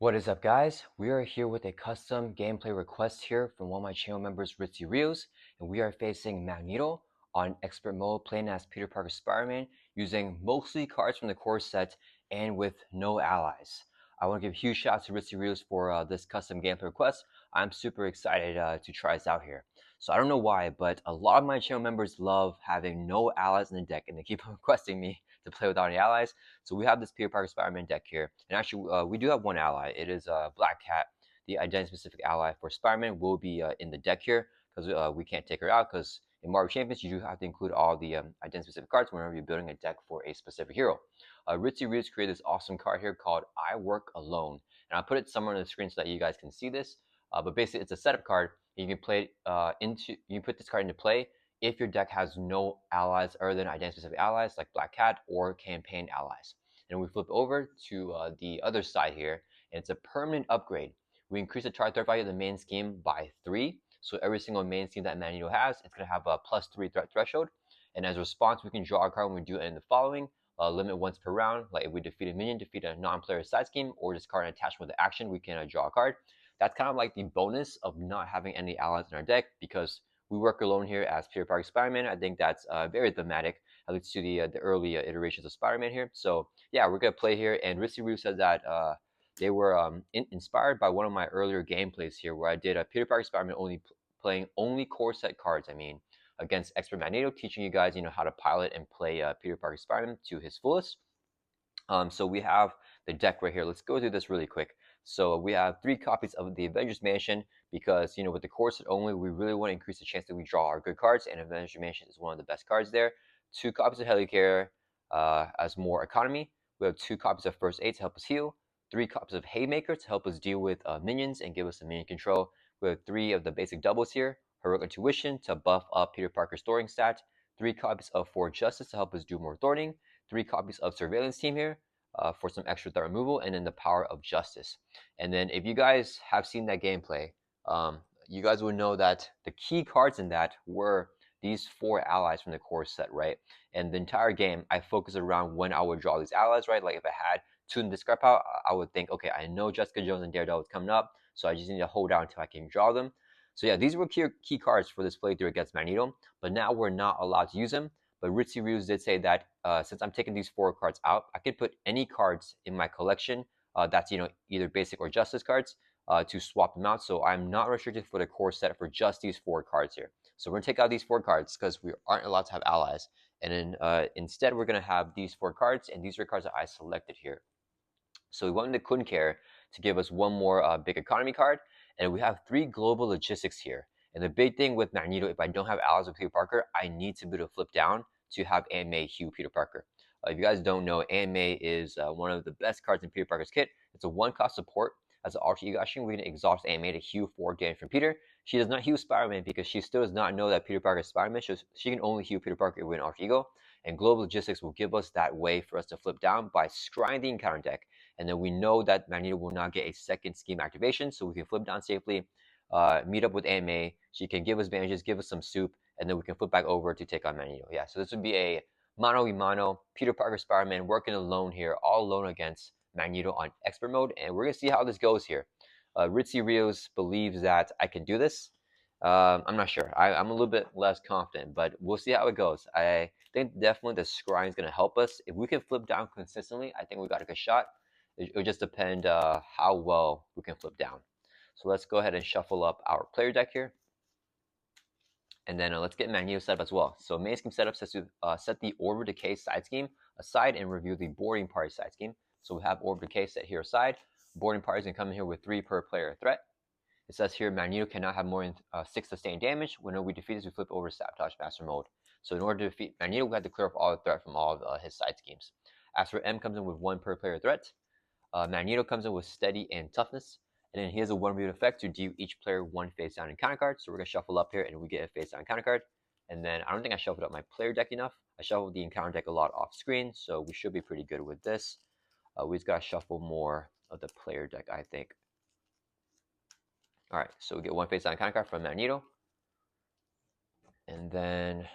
What is up, guys? We are here with a custom gameplay request here from one of my channel members, Ritzy Rios, and we are facing Magneto on expert mode, playing as Peter Parker Spider-Man, using mostly cards from the core set and with no allies. I want to give a huge shout out to Ritzy Rios for this custom gameplay request. I'm super excited to try this out here. So I don't know why, but a lot of my channel members love having no allies in the deck, and they keep requesting me to play without any allies. So we have this Peter Parker Spider-Man deck here, and actually we do have one ally. It is Black Cat. The identity-specific ally for Spider-Man will be in the deck here because we can't take her out because in Marvel Champions you do have to include all the identity-specific cards whenever you're building a deck for a specific hero. Ritzy Reeves created this awesome card here called I Work Alone, and I'll put it somewhere on the screen so that you guys can see this. But basically, it's a setup card. You can play you can put this card into play if your deck has no allies other than identity-specific allies like Black Cat or campaign allies. And we flip over to the other side here, and it's a permanent upgrade. We increase the target threat value of the main scheme by 3. So every single main scheme that Magneto has, it's going to have a +3 threat threshold. And as a response, we can draw a card when we do it in the following. Limit once per round, like if we defeat a minion, defeat a non-player side scheme, or discard an attachment with the action, we can draw a card. That's kind of like the bonus of not having any allies in our deck because we work alone here as Peter Parker Spider-Man. I think that's very thematic, at least to the early iterations of Spider-Man here. So yeah, we're gonna play here. And Ritzy Roo said that they were inspired by one of my earlier gameplays here, where I did a Peter Parker Spider-Man playing only core set cards. I mean, against Expert Magneto, teaching you guys how to pilot and play Peter Parker Spider-Man to his fullest. So we have the deck right here. Let's go through this really quick. So we have 3 copies of the Avengers Mansion because, with the core set only, we really want to increase the chance that we draw our good cards, and Avengers Mansion is one of the best cards there. 2 copies of Helicarrier as more economy. We have 2 copies of First Aid to help us heal. 3 copies of Haymaker to help us deal with minions and give us some minion control. We have 3 of the basic doubles here. Heroic Intuition to buff up Peter Parker's thwarting stat. 3 copies of For Justice to help us do more thwarting. 3 copies of Surveillance Team here for some extra threat removal, and then the Power of Justice. And then if you guys have seen that gameplay, you guys would know that the key cards in that were these 4 allies from the core set, right? And the entire game, I focused around when I would draw these allies, right? Like if I had 2 in the discard pile, I would think, okay, I know Jessica Jones and Daredevil is coming up, so I just need to hold down until I can draw them. So yeah, these were key cards for this playthrough against Magneto, but now we're not allowed to use them. But Ritzy Ruse did say that since I'm taking these 4 cards out, I could put any cards in my collection that's either basic or justice cards to swap them out. So I'm not restricted for the core set for just these 4 cards here. So we're gonna take out these 4 cards because we aren't allowed to have allies, and then instead we're gonna have these 4 cards, and these are cards that I selected here. So we wanted the couldn't care to give us one more big economy card, and we have 3 global logistics here. And the big thing with Magneto, if I don't have allies with Peter Parker, I need to be able to flip down to have AMA heal Peter Parker. If you guys don't know, AMA is one of the best cards in Peter Parker's kit. It's a 1-cost support. As an alter ego action, we can exhaust AMA to heal 4 damage from Peter. She does not heal Spider-Man because she still does not know that Peter Parker is Spider-Man. She can only heal Peter Parker with an alter ego. And Global Logistics will give us that way for us to flip down by scrying the encounter deck. And then we know that Magneto will not get a second scheme activation, so we can flip down safely, meet up with AMA. She can give us bandages, give us some soup, and then we can flip back over to take on Magneto. Yeah, so this would be a mano a mano, Peter Parker Spider-Man working alone here, all alone against Magneto on expert mode, and we're gonna see how this goes here. Ritzy Rios believes that I can do this. I'm not sure. I'm a little bit less confident, but we'll see how it goes. I think definitely the scrying is gonna help us. If we can flip down consistently, I think we got a good shot. It will just depend how well we can flip down. So let's go ahead and shuffle up our player deck here. And then let's get Magneto set up as well. So main scheme setup says to set the Order Decay side scheme aside and review the boarding party side scheme. So we have Order Decay set here aside. Boarding parties can come in here with 3 per player threat. It says here Magneto cannot have more than 6 sustained damage. Whenever we defeat this, we flip over Sabotage Master mode. So in order to defeat Magneto, we have to clear up all the threat from all of his side schemes. As for M comes in with 1 per player threat. Magneto comes in with Steady and Toughness. And then he has a 1-root effect to deal each player 1 face down encounter card. So we're going to shuffle up here and we get a face down encounter card. And then I don't think I shuffled up my player deck enough. I shuffled the encounter deck a lot off screen, so we should be pretty good with this. We just got to shuffle more of the player deck, I think. All right, so we get 1 face down encounter card from Magneto. And then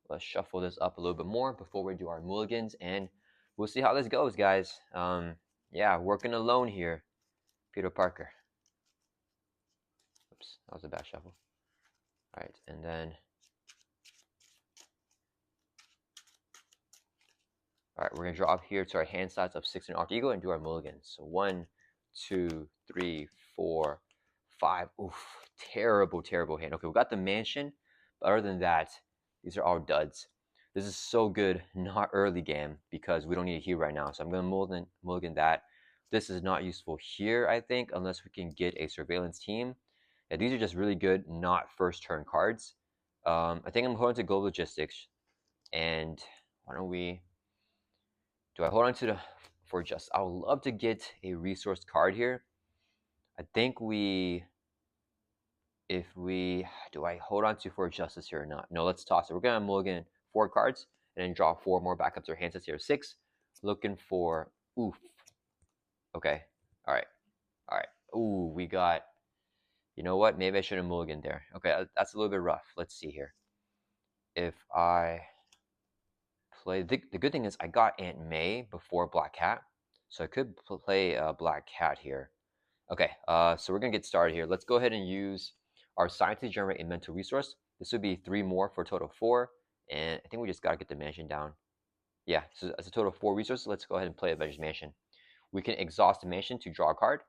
let's shuffle this up a little bit more before we do our mulligans. And we'll see how this goes, guys. Yeah, working alone here. Peter Parker. Oops, that was a bad shuffle. All right, and then. All right, we're gonna draw up here to our hand size of 6 and Arc Eagle and do our mulligans. So 1, 2, 3, 4, 5. Oof, terrible, terrible hand. Okay, we got the mansion, but other than that, these are all duds. This is so good, not early game, because we don't need a hero right now. So I'm gonna mulligan that. This is not useful here, I think, unless we can get a surveillance team. Yeah, these are just really good, not first turn cards. I think I'm going to Global Logistics, and why don't we? Do I hold on to the for just? I would love to get a resource card here. I think if we, do I hold on to for justice here or not? No, let's toss it. We're gonna mulligan 4 cards and then draw 4 more backups or hand sets here. 6. Looking for, oof. Okay, all right, all right. Ooh, we got, you know what? Maybe I should have mulliganed there. Okay, that's a little bit rough. Let's see here. If I play, the good thing is I got Aunt May before Black Cat, so I could play Black Cat here. Okay, so we're gonna get started here. Let's go ahead and use our science to generate a mental resource. This would be 3 more for a total of 4, and I think we just gotta get the mansion down. Yeah, so as a total of 4 resources, let's go ahead and play Avengers Mansion. We can exhaust the mansion to draw a card.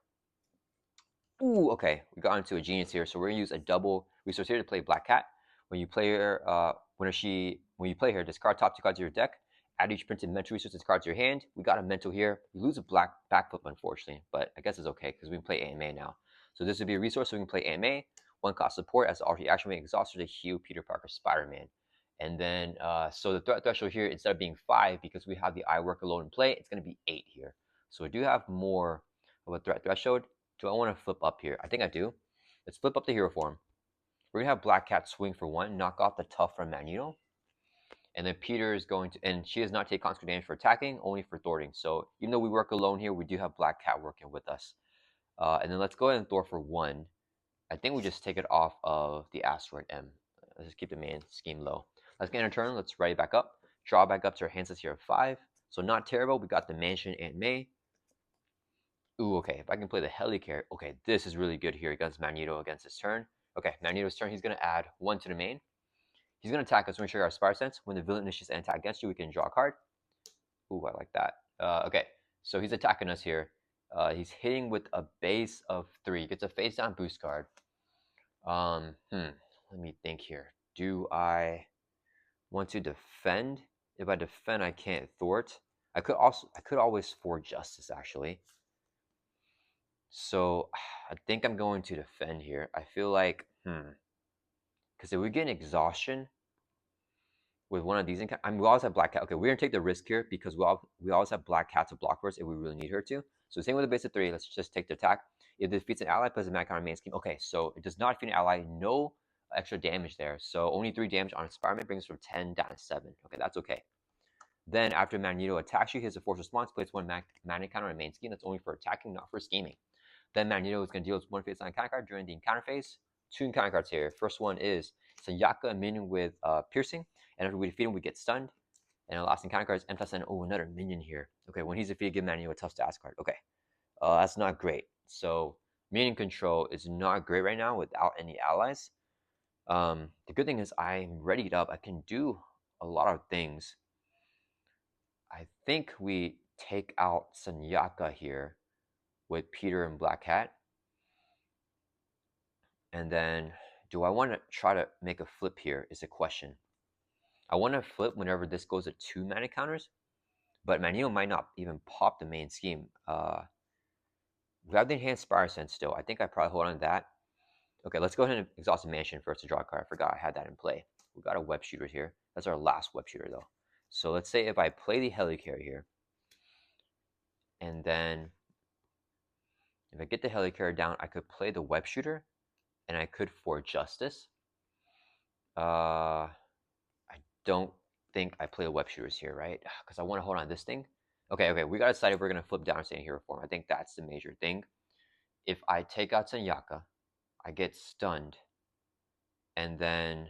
Ooh, okay, we got into a genius here. So we're gonna use a double resource here to play Black Cat. When you play her, when you play her, discard top 2 cards of your deck. Add each printed mental resources card to your hand. We got a mental here. We lose a black backflip, unfortunately, but I guess it's okay because we can play AMA now. So this would be a resource, so we can play AMA. 1 cost support as the alternate action, we exhaust her to heal Peter Parker Spider-Man. And then, so the threat threshold here, instead of being 5, because we have the I work alone in play, it's going to be 8 here. So we do have more of a threat threshold. Do I want to flip up here? I think I do. Let's flip up the hero form. We're going to have Black Cat swing for 1, knock off the tough from Magneto. And then Peter is going to, and she does not take consequential damage for attacking, only for thwarting. So even though we work alone here, we do have Black Cat working with us. And then let's go ahead and thwart for 1. I think we just take it off of the Asteroid M. Let's just keep the main scheme low. Let's get in a turn. Let's ready back up. Draw back up to our hand sets here of 5. So not terrible. We got the Mansion and May. Ooh, okay. If I can play the Helicarrier. Okay, this is really good here against Magneto against his turn. Okay, Magneto's turn. He's going to add 1 to the main. He's going to attack us when we trigger our Spire Sense. When the villain initiates an attack against you, we can draw a card. Ooh, I like that. Okay, so he's attacking us here. He's hitting with a base of 3. He gets a face down boost card. Let me think here. Do I want to defend? If I defend, I can't thwart. I could always forge justice actually. So I think I'm going to defend here. I feel like because if we get an exhaustion with one of these, we always have Black Cat. Okay, we're gonna take the risk here because we always have Black Cat to block for us if we really need her to. So same with the base of 3. Let's just take the attack. If it defeats an ally, plays a magic on our main scheme. Okay, so it does not defeat an ally. No extra damage there. So only 3 damage on Spider-Man brings us from 10 down to 7. Okay, that's okay. Then after Magneto attacks you, he has a force response. Plays 1 mana counter on main scheme. That's only for attacking, not for scheming. Then Magneto is going to deal 1 face on encounter card during the encounter phase. 2 encounter cards here. First one is Sanyaka, a minion with piercing. And after we defeat him, we get stunned. And the last encounter card is M+N. Oh, another minion here. Okay, when he's defeated, give Magneto a tough stats card. Okay, that's not great. So minion control is not great right now without any allies. The good thing is I'm readied up. I can do a lot of things. I think we take out Sanyaka here with Peter and Black Cat. And then, do I want to try to make a flip here is a question. I want to flip whenever this goes to 2 mana counters, but Magneto might not even pop the main scheme. We have the enhanced Spire Sense still. I think I probably hold on to that. Okay, let's go ahead and exhaust the mansion first to draw a card. I forgot I had that in play. We got a web shooter here. That's our last web shooter though. So let's say if I play the Helicarrier here, and then if I get the Helicarrier down, I could play the web shooter, and I could for justice. I don't think I play the web shooters here, right? Because I want to hold on to this thing. Okay, we gotta decide if we're gonna flip down or stay in hero form. I think that's the major thing. If I take out Sanyaka, I get stunned, and then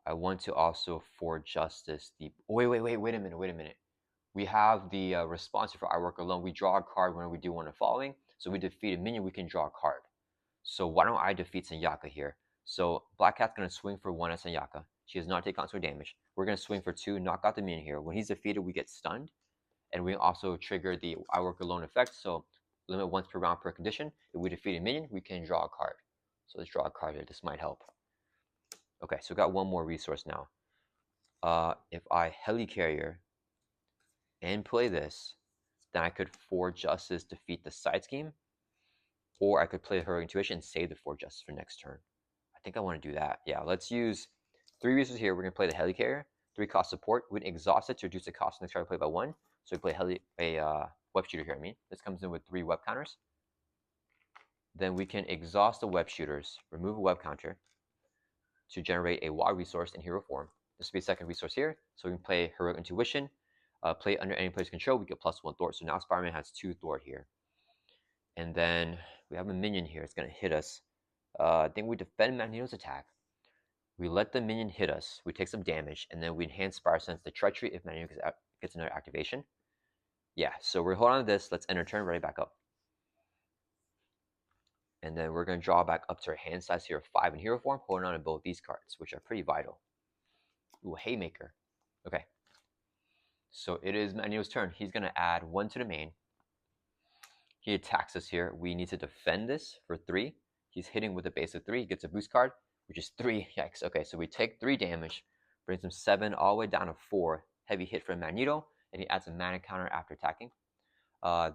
I want to also for justice the. Oh, wait a minute. We have the response for I work alone. We draw a card when we do one of the following. So we defeat a minion, we can draw a card. So why don't I defeat Senyaka here? So Black Cat's going to swing for 1 at Senyaka. She does not take on damage. We're going to swing for 2, knock out the minion here. When he's defeated, we get stunned. And we also trigger the I Work Alone effect. So limit once per round per condition. If we defeat a minion, we can draw a card. So let's draw a card here. This might help. Okay, so we got one more resource now. If I Helicarrier and play this, then I could 4 Justice defeat the side scheme. Or I could play Heroic Intuition and save the 4 Justice for next turn. I think I want to do that. Yeah, let's use 3 resources here. We're going to play the Helicarrier, 3 cost support. We can exhaust it to reduce the cost of next card we play by 1. So we play Web Shooter here, This comes in with 3 web counters. Then we can exhaust the web shooters, remove a web counter to generate a WA resource in hero form. This will be a second resource here. So we can play Heroic Intuition, play under any player's control. We get +1 Thwart. So now Spider-Man has 2 Thwart here. And then we have a minion here. It's going to hit us. I think we defend Magneto's attack. We let the minion hit us. We take some damage. And then we enhance Spire Sense the Treachery if Magneto gets another activation. Yeah, so we're holding on to this. Let's enter turn, ready back up. And then we're going to draw back up to our hand size here of 5 in hero form, holding on to both these cards, which are pretty vital. Ooh, Haymaker. Okay. So it is Magneto's turn. He's going to add 1 to the main. He attacks us here. We need to defend this for 3. He's hitting with a base of 3. He gets a boost card, which is 3. Yikes. Okay, so we take 3 damage, brings him 7 all the way down to 4. Heavy hit from Magneto, and he adds a mana counter after attacking.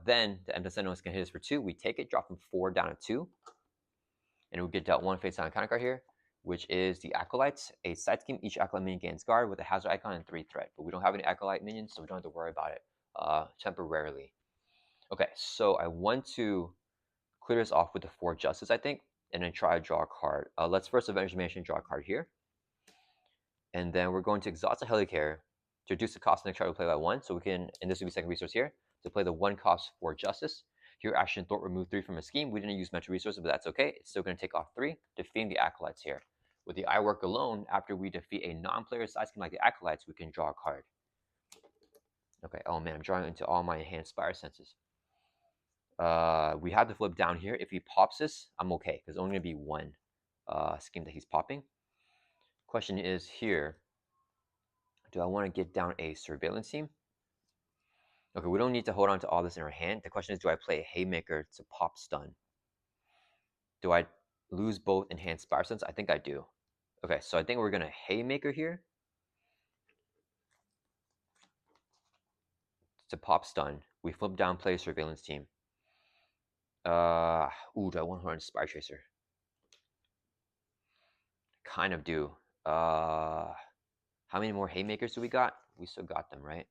Then the Empty Sentinel is going to hit us for 2. We take it, drop from 4 down to 2. And we get dealt 1 face down counter card here, which is the Acolytes. A side scheme, each Acolyte minion gains guard with a hazard icon and 3 threat. But we don't have any Acolyte minions, so we don't have to worry about it temporarily. Okay, so I want to clear this off with the 4 Justice, I think, and then try to draw a card. Let's first Avengers Mansion draw a card here. And then we're going to exhaust the Helicarrier to reduce the cost of next card we play by 1. So we can, and this will be second resource here, to play the 1 cost 4 Justice. Here, Action Thwart remove 3 from a scheme. We didn't use mental resources, but that's okay. It's still going to take off 3, defeating the Acolytes here. With the I Work Alone, after we defeat a non-player side scheme like the Acolytes, we can draw a card. Okay, oh man, I'm drawing into all my enhanced Spire Senses. We have to flip down here. If he pops this, I'm okay, because it's only going to be 1 scheme that he's popping. Question is here, do I want to get down a Surveillance team? Okay, we don't need to hold on to all this in our hand. The question is, do I play a Haymaker to pop stun? Do I lose both enhanced Spire Sense? I think I do. Okay, so I think we're going to Haymaker here to pop stun. We flip down, play Surveillance team. Do I want to hold on to Spire Tracer? Kind of do. How many more Haymakers do we got? We still got them, right?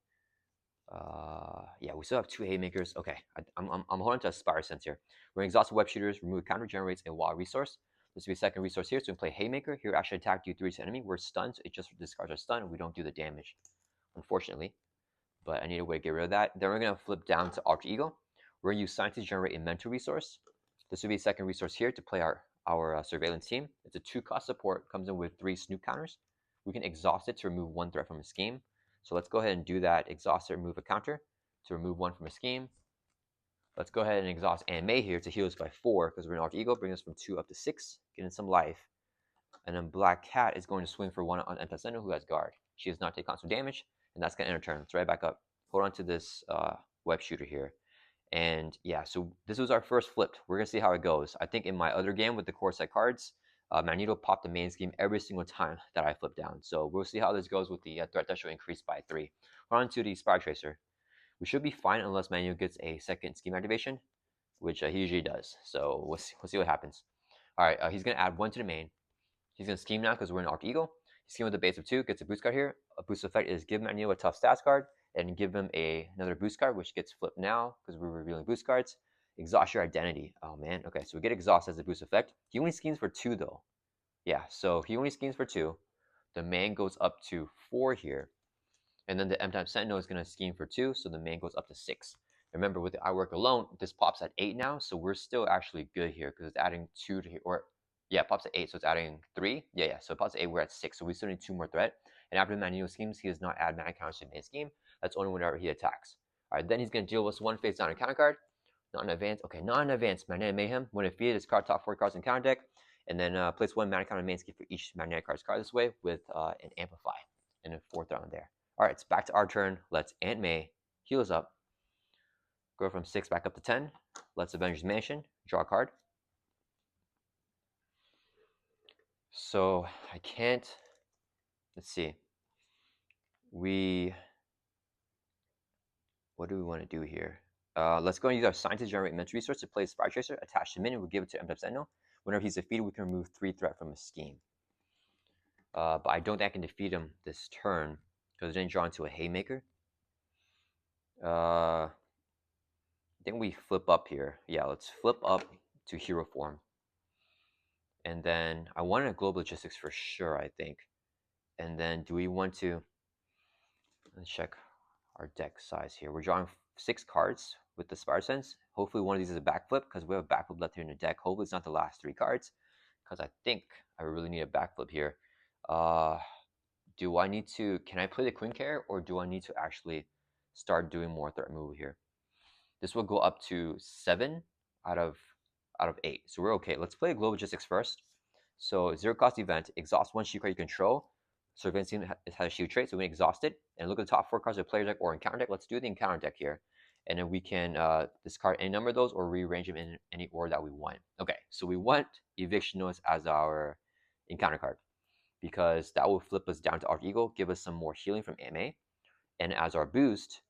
Yeah, we still have 2 Haymakers. Okay, I'm holding to a Spire Sense here. We're going to exhaust Web Shooters, remove counter, generates a WA resource. This will be a second resource here, so we can play Haymaker. Here, actually attack, do 3 to enemy. We're stunned, so it just discards our stun, and we don't do the damage, unfortunately. But I need a way to get rid of that. Then we're going to flip down to Alter Ego. We're going to use Science to generate a mental resource. This will be a second resource here to play our Surveillance team. It's a 2 cost support, comes in with 3 Snoop counters. We can exhaust it to remove 1 threat from a scheme. So let's go ahead and do that. Exhaust it, remove a counter to remove 1 from a scheme. Let's go ahead and exhaust Anne May here to heal us by 4 because we're in Alter Ego, bring us from 2 up to 6, getting some life. And then Black Cat is going to swing for 1 on Empty Sentinel who has guard. She does not take constant damage, and that's going to end her turn. Let's right back up. Hold on to this Web Shooter here. And yeah, so this was our first flip. We're going to see how it goes. I think in my other game with the core set cards, Magneto popped the main scheme every single time that I flip down. So we'll see how this goes with the threat threshold increased by 3. We're on to the Spire Tracer. We should be fine unless Magneto gets a second scheme activation, which he usually does. So we'll see what happens. All right, he's going to add 1 to the main. He's going to scheme now because we're in Alter Ego. He's scheming with a base of 2, gets a boost card here. A boost effect is give Magneto a tough stats card and give him another boost card, which gets flipped now because we're revealing boost cards. Exhaust your identity. Oh man, okay, so we get exhaust as a boost effect. He only schemes for 2 though. Yeah, so he only schemes for 2. The man goes up to 4 here. And then the M-Type Sentinel is going to scheme for 2, so the man goes up to 6. Remember, with the I Work Alone, this pops at 8 now, so we're still actually good here because it's adding 2 to here. Or, yeah, it pops at 8, so it's adding 3. Yeah, so it pops at 8, we're at 6, so we still need 2 more threat. And after the Magneto schemes, he does not add mana counters to the main scheme. That's only whenever he attacks. All right, then he's going to deal with 1 face down a counter card. Not an advance. Okay, not an advance. Magnetic Mayhem. When defeated, discard top 4 cards in counter deck, and then place 1 mana counter main skill for each magnetic card's card this way with an amplify and a 4th round there. All right, it's back to our turn. Let's Aunt May heal us up. Go from 6 back up to 10. Let's Avengers Mansion. Draw a card. So I can't. Let's see. What do we want to do here? Let's go and use our sign to generate mental resource to play a Spy Tracer. Attach the minion. We'll give it to M-Type Sentinel. Whenever he's defeated, we can remove 3 threat from a scheme. But I don't think I can defeat him this turn because I didn't draw into a Haymaker. I think we flip up here. Yeah, let's flip up to hero form. And then I wanted a global logistics for sure, I think. And then do we want to... Let's check our deck size here. We're drawing 6 cards with the Spire Sense. Hopefully one of these is a backflip because we have a backflip left here in the deck. Hopefully it's not the last 3 cards because I think I really need a backflip here. Do I need to... Can I play the Queen Carrier or do I need to actually start doing more threat removal here? This will go up to 7 out of 8. So we're okay. Let's play Global Logistics first. So 0 cost event, exhaust 1 shield card you control. So event it has a shield trait, so we can exhaust it. And look at the top 4 cards of the player deck or encounter deck. Let's do the encounter deck here. And then we can discard any number of those or rearrange them in any order that we want. Okay, so we want Eviction Notice as our encounter card because that will flip us down to Arch Eagle, give us some more healing from AMA. And as our boost,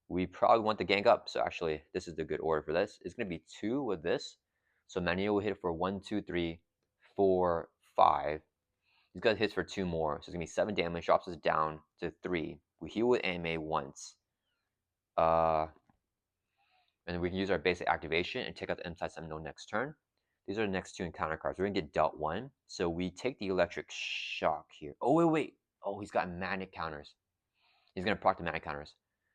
we probably want the gang up. So actually, this is the good order for this. It's going to be 2 with this. So Magneto will hit it for 1, 2, 3, 4, 5. He's got hits for 2 more. So it's going to be 7 damage. Drops us down to 3. We heal with AMA once. And then we can use our basic activation and take out the M-Type Sentinel next turn. These are the next 2 encounter cards. We're going to get dealt 1. So we take the Electric Shock here. Oh, wait. Oh, he's got Magnet counters. He's going to proc the Magnet counters.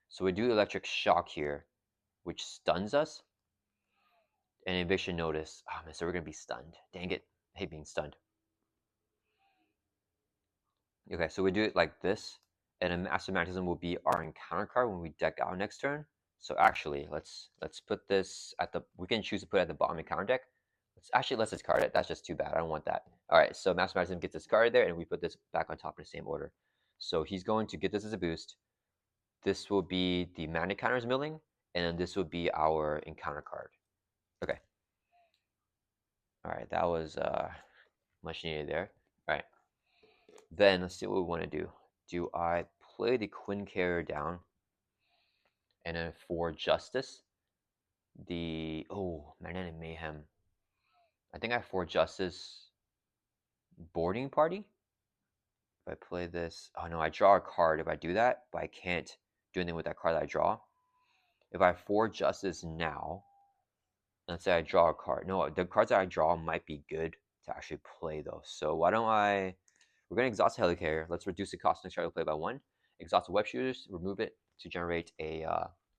So we do Electric Shock here, which stuns us. And Eviction Notice. Oh, man, so we're going to be stunned. Dang it. I hate being stunned. Okay, so we do it like this. And a Master Magnetism will be our encounter card when we deck out next turn. So actually, let's put this at the... We can choose to put it at the bottom encounter deck. Let's discard it. That's just too bad. I don't want that. All right, so Master Magnetism gets discarded there, and we put this back on top in the same order. So he's going to get this as a boost. This will be the Magnet counters milling, and then this will be our encounter card. Okay. All right, that was much needed there. All right. Then let's see what we want to do. Do I play the Queen Carrier down? And then for Justice, Magnetic Mayhem. I think I have for Justice Boarding Party. If I play this, oh no, I draw a card if I do that, but I can't do anything with that card that I draw. If I have 4 Justice now, let's say I draw a card. No, the cards that I draw might be good to actually play though. So why don't we're going to exhaust Helicarrier. Let's reduce the cost next turn to play by 1. Exhaust the Web Shooters, remove it to generate a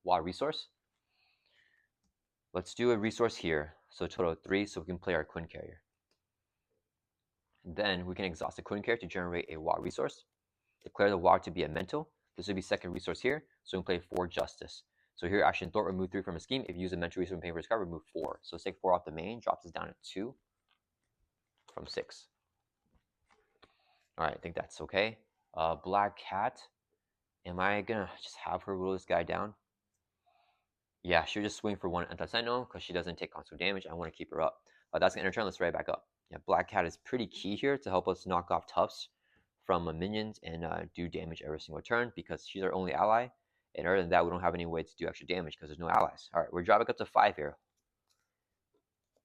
wild resource. Let's do a resource here. So total of 3, so we can play our Queen Carrier. Then we can exhaust the Queen Carrier to generate a wild resource. Declare the wild to be a mental. This will be second resource here, so we can play 4 Justice. So here, Action Thought, remove 3 from a scheme. If you use a mental resource and pay for his card, remove 4. So let's take 4 off the main, drops us down to 2 from 6. All right, I think that's okay. Black Cat. Am I gonna just have her rule this guy down? Yeah, she'll just swing for 1 anti-sentinel because she doesn't take constant damage. I want to keep her up. That's gonna end her turn. Let's right back up. Yeah, Black Cat is pretty key here to help us knock off Tufts from minions and do damage every single turn because she's our only ally. And other than that, we don't have any way to do extra damage because there's no allies. All right, we're dropping up to 5 here.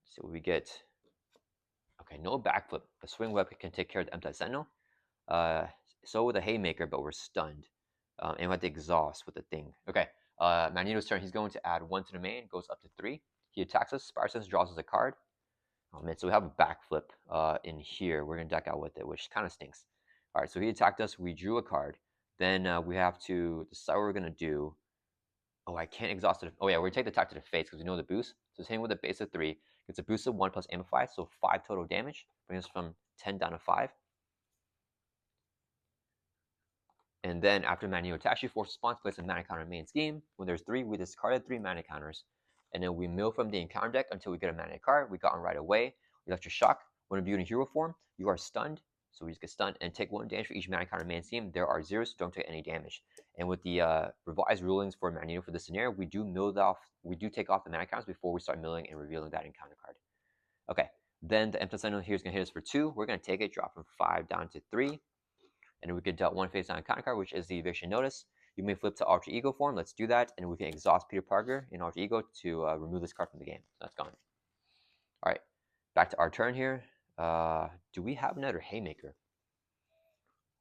So we get... Okay, no backflip. The swing web can take care of the M-Type Sentinel. So with a Haymaker, but we're stunned. And we have to exhaust with the thing. Okay, Magneto's turn. He's going to add 1 to the main. Goes up to 3. He attacks us. Spire Sense draws us a card. Oh man, so we have a backflip in here. We're going to deck out with it, which kind of stinks. All right, so he attacked us. We drew a card. Then we have to decide what we're going to do. Oh, I can't exhaust it. Oh yeah, we're going to take the attack to the face because we know the boost. So it's hitting with a base of 3. Gets a boost of 1 plus Amplify, so 5 total damage. Brings us from 10 down to 5. And then after Magneto attacks you, force response, place a mana counter in main scheme. When there's 3, we discarded 3 mana counters. and then we mill from the encounter deck until we get a Magnetic card. We got on right away. Electric Shock. When viewed in hero form, you are stunned. So we just get stunned and take 1 damage for each Magnetic card in main team. There are zeros, so don't take any damage. And with the revised rulings for Magneto for this scenario, we do take off the Magnetic cards before we start milling and revealing that encounter card. Okay, then the Empty Sentinel here is going to hit us for 2. We're going to take it, drop from 5 down to 3. And we can dealt 1 face down encounter card, which is the Eviction Notice. You may flip to Alter Ego form. Let's do that. And we can exhaust Peter Parker in Alter Ego to remove this card from the game. So that's gone. All right, back to our turn here. Do we have another Haymaker?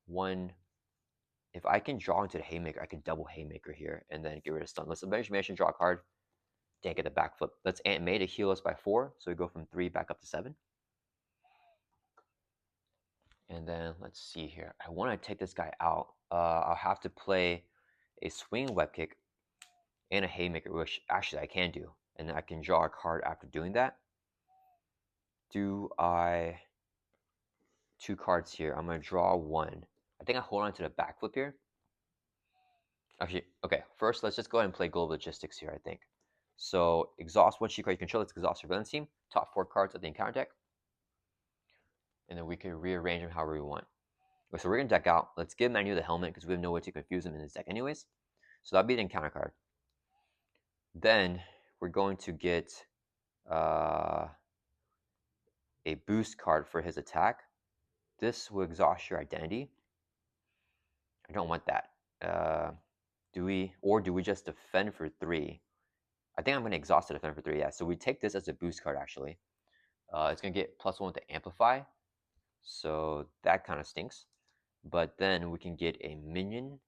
If I can draw into the Haymaker, I can double Haymaker here and then get rid of stun. Let's eventually draw a card. Dang, get the backflip. Let's Aunt May to heal us by 4. So we go from 3 back up to 7. And then let's see here. I want to take this guy out. I'll have to play a swing web kick and a haymaker, which actually I can do. And I can draw a card after doing that. Do I... 2 cards here. I'm going to draw 1. I think I hold on to the backflip here. Actually, okay. First, let's just go ahead and play Global Logistics here, I think. So, exhaust 1 sheet card you control. Let's exhaust your villain team. Top 4 cards of the encounter deck. And then we can rearrange them however we want. Okay, so we're going to deck out. Let's give Magneto the helmet because we have no way to confuse him in his deck anyways. So that'll be the encounter card. Then we're going to get a boost card for his attack. This will exhaust your identity. I don't want that. Do we just defend for 3? I think I'm going to exhaust the defend for 3, yeah. So we take this as a boost card, actually. It's going to get +1 with the Amplify. So that kind of stinks. But then we can get a minion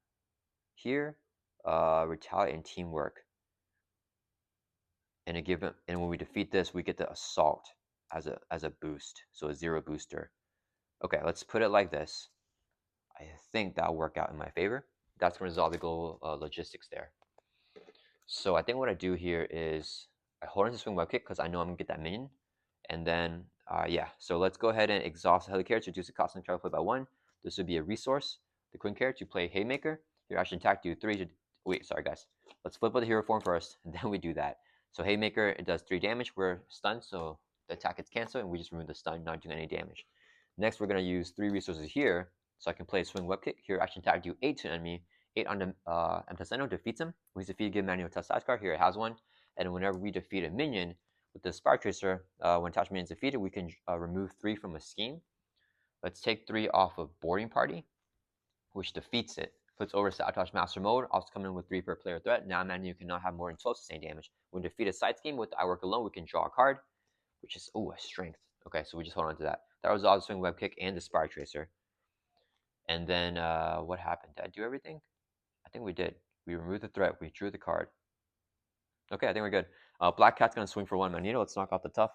here, Retaliate and Teamwork. And when we defeat this, we get the Assault as a boost. So a 0 booster. Okay, let's put it like this. I think that'll work out in my favor. That's going to resolve the global logistics there. So I think what I do here is I hold on to swing web kick because I know I'm going to get that minion. And then, yeah, so let's go ahead and exhaust the Helicarrier to reduce the cost and try to play by 1. This would be a resource. The Queen Carrier to play Haymaker. Your action attack do 3 to... Wait, sorry guys. Let's flip with the hero form first, and then we do that. So Haymaker, it does 3 damage. We're stunned, so the attack gets canceled, and we just remove the stun, not doing any damage. Next, we're going to use 3 resources here, so I can play Swing Web Kick. Here, action attack do 8 to an enemy. 8 on the Emtaseno defeats him. When he's defeated, give Magneto a test size card. Here, it has one. And whenever we defeat a minion with the Spire Tracer, when attached minion is defeated, we can remove 3 from a scheme. Let's take 3 off of Boarding Party, which defeats it. Puts over Sabotage Master Mode, also coming in with 3 per player threat. Now Magneto cannot have more than 12 sustained damage. When defeat a side scheme with I Work Alone, we can draw a card, which is, a strength. Okay, so we just hold on to that. That was the Swing Web Kick and the Spire Tracer. And then, what happened? Did I do everything? I think we did. We removed the threat. We drew the card. Okay, I think we're good. Black Cat's going to swing for 1 Magneto. Let's knock off the tough.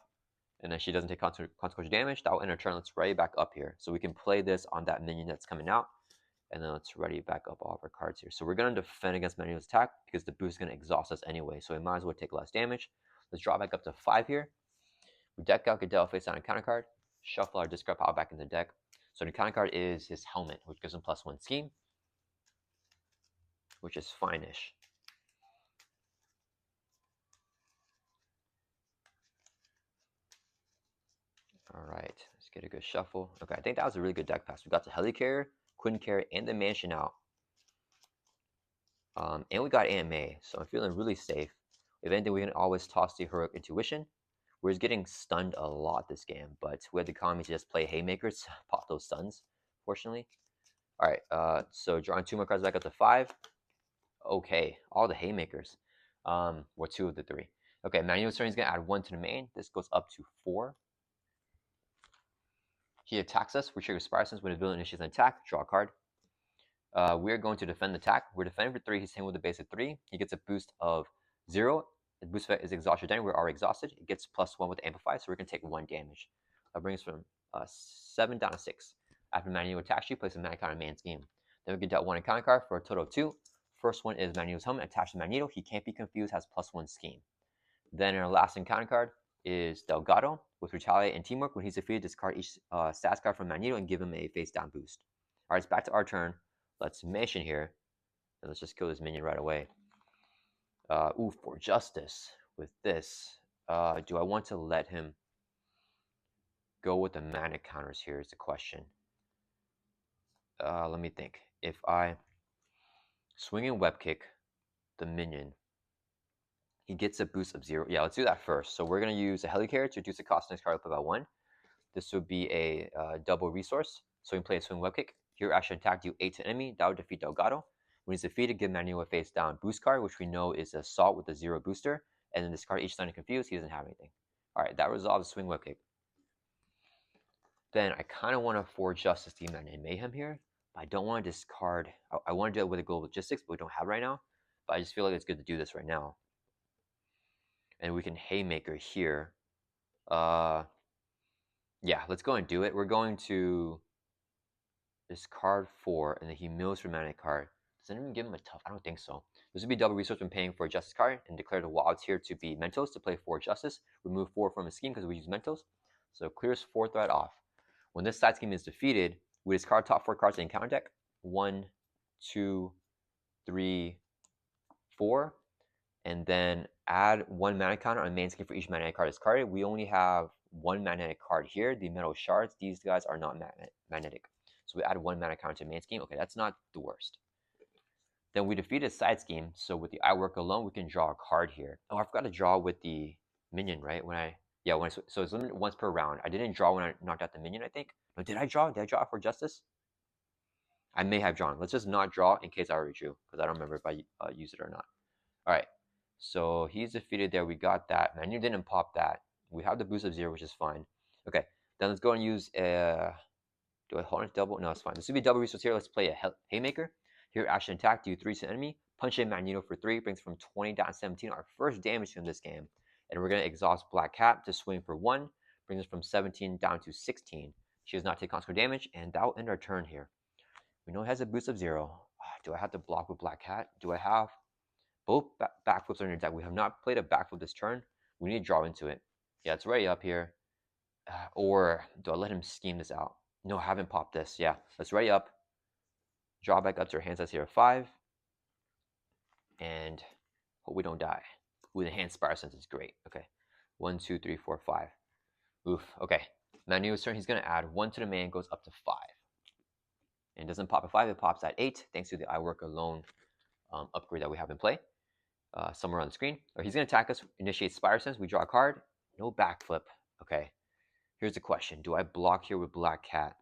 And then she doesn't take consequential damage. That will end her turn. Let's ready back up here. So we can play this on that minion that's coming out. And then let's ready back up all of our cards here. So we're going to defend against Magneto's attack because the boost is going to exhaust us anyway. So we might as well take less damage. Let's draw back up to 5 here. We deck out Gadel face down a counter card. Shuffle our discard pile back in the deck. So the counter card is his helmet, which gives him +1 scheme, which is fine-ish. All right, let's get a good shuffle. Okay, I think that was a really good deck pass. We got the Helicarrier, Quinn Carrier, and the Mansion out. And we got Aunt May, so I'm feeling really safe. If anything, we can always toss the Heroic Intuition. We're just getting stunned a lot this game, but we had the economy to just play Haymakers to pop those stuns, fortunately. All right, so drawing 2 more cards back up to 5. Okay, all the Haymakers. Or 2 of the 3. Okay, Magneto's turn is going to add 1 to the main. This goes up to 4. He attacks us. We trigger Spire Sense when his villain initiates an attack. Draw a card. We're going to defend the attack. We're defending for 3. He's hitting with a base of 3. He gets a boost of 0. The boost effect is exhaustion damage. We're already exhausted. It gets +1 with Amplify, so we're going to take 1 damage. That brings us from 7 down to 6. After Magneto attacks you, place a Magneto on main scheme. Then we can dealt 1 encounter card for a total of 2. First one is Magneto's helmet attached to Magneto. He can't be confused, has +1 scheme. Then our last encounter card is Delgado with Retaliate and Teamwork. When he's defeated, discard each stats card from Magneto and give him a face down boost. Alright, it's back to our turn. Let's mention here. And let's just kill this minion right away. For Justice. with this, do I want to let him go with the mana counters here is the question. Let me think. If I swing and web kick the minion, he gets a boost of 0. Yeah, let's do that first. So we're going to use a Helicarrier to reduce the cost of next card by 1. This would be a double resource. So we can play a swing web kick. Here, action attack, do 8 to enemy. That would defeat Delgado. When he's defeated, give Magneto a face down boost card, which we know is Assault with a 0 booster. And then discard each time confused. He doesn't have anything. All right, that resolves swing web kick. Then I kind of want to Forge Justice Demon and Mayhem here. But I don't want to discard. I want to do it with a Global Logistics, but we don't have right now. But I just feel like it's good to do this right now. And we can Haymaker here. Yeah, let's go and do it. We're going to discard 4, and then he mills for mana card. Does it even give him a tough? I don't think so. This would be double resource when paying for a Justice card, and declare the wilds here to be Mentos to play 4 Justice. Remove 4 from his scheme because we use Mentos. So clears 4 threat off. When this side scheme is defeated, we discard top 4 cards in counter deck. 1, 2, 3, 4. And then add 1 mana counter on main scheme for each magnetic card discarded. We only have 1 magnetic card here, the metal shards. These guys are not magnetic. So we add 1 mana counter to main scheme. Okay, that's not the worst. Then we defeat a side scheme. So with the eye work alone, we can draw a card here. Oh, I forgot to draw with the minion, right? So it's limited once per round. I didn't draw when I knocked out the minion, I think. No, did I draw? Did I draw for Justice? I may have drawn. Let's just not draw in case I already drew, because I don't remember if I used it or not. All right. So he's defeated there. We got that. Manu didn't pop that. We have the boost of 0, which is fine. Okay, then let's go and use a... Do I hold it double? No, it's fine. This would be double resource here. Let's play a Haymaker. Here, action attack, do 3 to enemy. Punch in Magneto for 3. Brings from 20 down to 17. Our first damage in this game. And we're going to exhaust Black Cat to swing for 1. Brings us from 17 down to 16. She does not take consequent damage. And that will end our turn here. We know it has a boost of 0. Do I have to block with Black Cat? Do I have... Both backflips are in your deck. We have not played a backflip this turn. We need to draw into it. Yeah, it's already up here. Or do I let him scheme this out? No, I haven't popped this. Yeah, let's ready up. Draw back up to our hand size here of 5. And hope we don't die. With enhanced Spire Sense is great. Okay. 1, 2, 3, 4, 5. Oof. Okay. Manu's turn. He's going to add 1 to the main. Goes up to 5. And it doesn't pop at 5. It pops at 8. Thanks to the I Work Alone upgrade that we have in play. Somewhere on the screen. Or he's going to attack us, initiate Spire Sense. We draw a card. No backflip. Okay. Here's the question. Do I block here with Black Cat?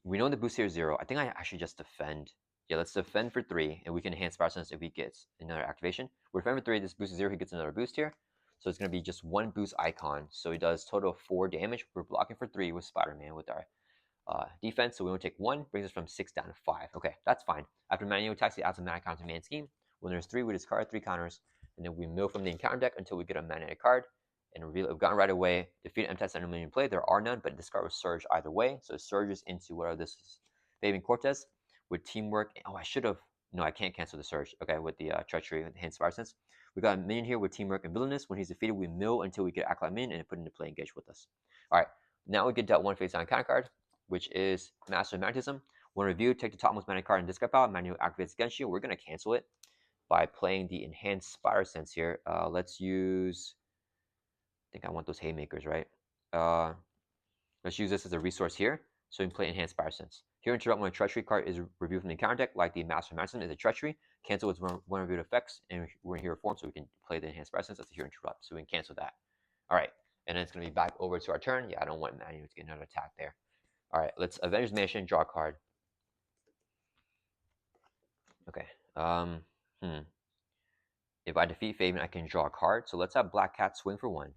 We know the boost here is 0. I think I actually just defend. Yeah, let's defend for 3, and we can enhance Spire Sense if he gets another activation. We're defend for 3. This boost is 0. He gets another boost here. So it's going to be just 1 boost icon. So he does total of 4 damage. We're blocking for 3 with Spider-Man with our defense, so we only take 1, brings us from 6 down to 5. Okay, that's fine. After Magneto attacks, he adds a mana counter to main scheme. When there's 3, we discard 3 counters, and then we mill from the encounter deck until we get a magnetic card, and reveal it. We've gotten right away. Defeat M-Test enemy in play. There are none, but discard with Surge either way. So it surges into whatever this is. Fabian Cortez with Teamwork. Oh, I should have. No, I can't cancel the Surge. Okay, with the Treachery and the Hand Spire Sense. We got a minion here with Teamwork and Villainous. When he's defeated, we mill until we get Acolyte Minion and put into play engage with us. All right, now we get dealt 1 face down counter card, which is Master of Magnetism. When reviewed, take the topmost mana card and discard pile. Magneto activates against you. We're going to cancel it by playing the Enhanced Spire Sense here. Let's use... I think I want those Haymakers, right? Let's use this as a resource here. So we can play Enhanced Spire Sense. Here, interrupt when a Treachery card is reviewed from the counter deck, like the Master of Magnetism is a Treachery. Cancel with one reviewed effects, and we're in hero form, so we can play the Enhanced Spire Sense. That's a Here Interrupt, so we can cancel that. All right, and then it's going to be back over to our turn. Yeah, I don't want Magneto to get another attack there. All right, let's Avengers Mansion, draw a card. Okay. If I defeat Fabian, I can draw a card. So let's have Black Cat swing for 1.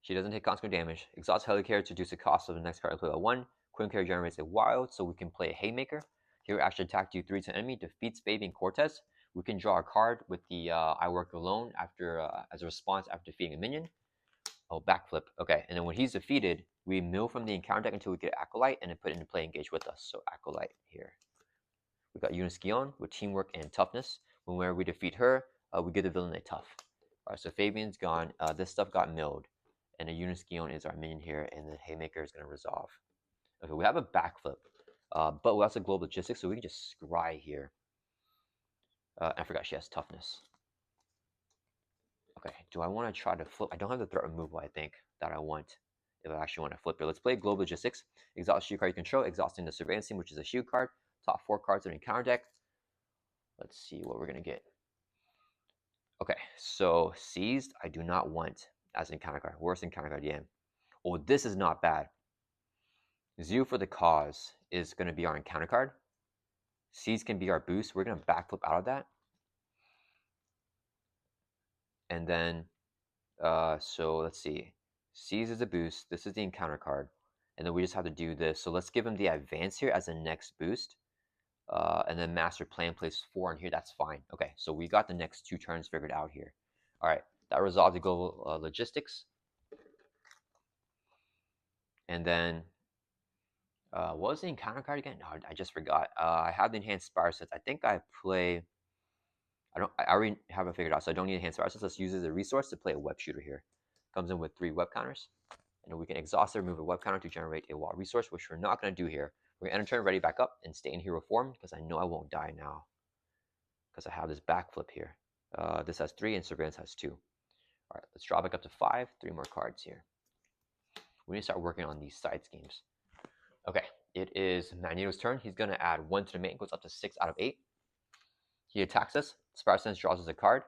She doesn't take consequent damage. Exhaust Helicarrier to reduce the cost of the next card I play by 1. Queen Carrier generates a wild, so we can play a Haymaker. Here, actually attack do 3 to enemy, defeats Fabian Cortez. We can draw a card with the I Work Alone after as a response after defeating a minion. Oh, backflip. Okay, and then when he's defeated, we mill from the encounter deck until we get Acolyte and then put it into play engage with us. So Acolyte here. We got Uniskion with Teamwork and Toughness. Whenever we defeat her, we give the villain a tough. All right, so Fabian's gone. This stuff got milled. And the Uniskion is our minion here, and the Haymaker is going to resolve. Okay, we have a backflip, but we also global logistics, so we can just scry here. I forgot she has toughness. Okay, do I want to try to flip? I don't have the threat removal, I think, that I want if I actually want to flip it. Let's play Global Logistics. Exhaust shield card you control, exhausting the surveillance team, which is a shield card. Top 4 cards in the counter deck. Let's see what we're going to get. Okay, so Seized, I do not want as an encounter card. Worst encounter card, yeah. Oh, this is not bad. Zeal for the Cause is going to be our encounter card. Seized can be our boost. We're going to backflip out of that. And then, so let's see. Seized is a boost. This is the encounter card. And then we just have to do this. So let's give him the advance here as the next boost. And then Master Plan plays 4 in here. That's fine. Okay, so we got the next 2 turns figured out here. All right, that resolved the Global Logistics. And then, what was the encounter card again? No, I just forgot. I have the Enhanced Spire Sets. I think I play... I already have it figured out, so I don't need Enhanced Spire Sets. Let's use it as a resource to play a Web Shooter here. Comes in with 3 web counters. And we can exhaust it, remove a web counter to generate a wall resource, which we're not going to do here. We're going to end turn, ready back up, and stay in hero form, because I know I won't die now. Because I have this backflip here. This has 3, and Surveillance has 2. All right, let's draw back up to 5. 3 more cards here. We need to start working on these side schemes. Okay, it is Magneto's turn. He's going to add 1 to the main. Goes up to 6 out of 8. He attacks us. Spire Sense draws us a card.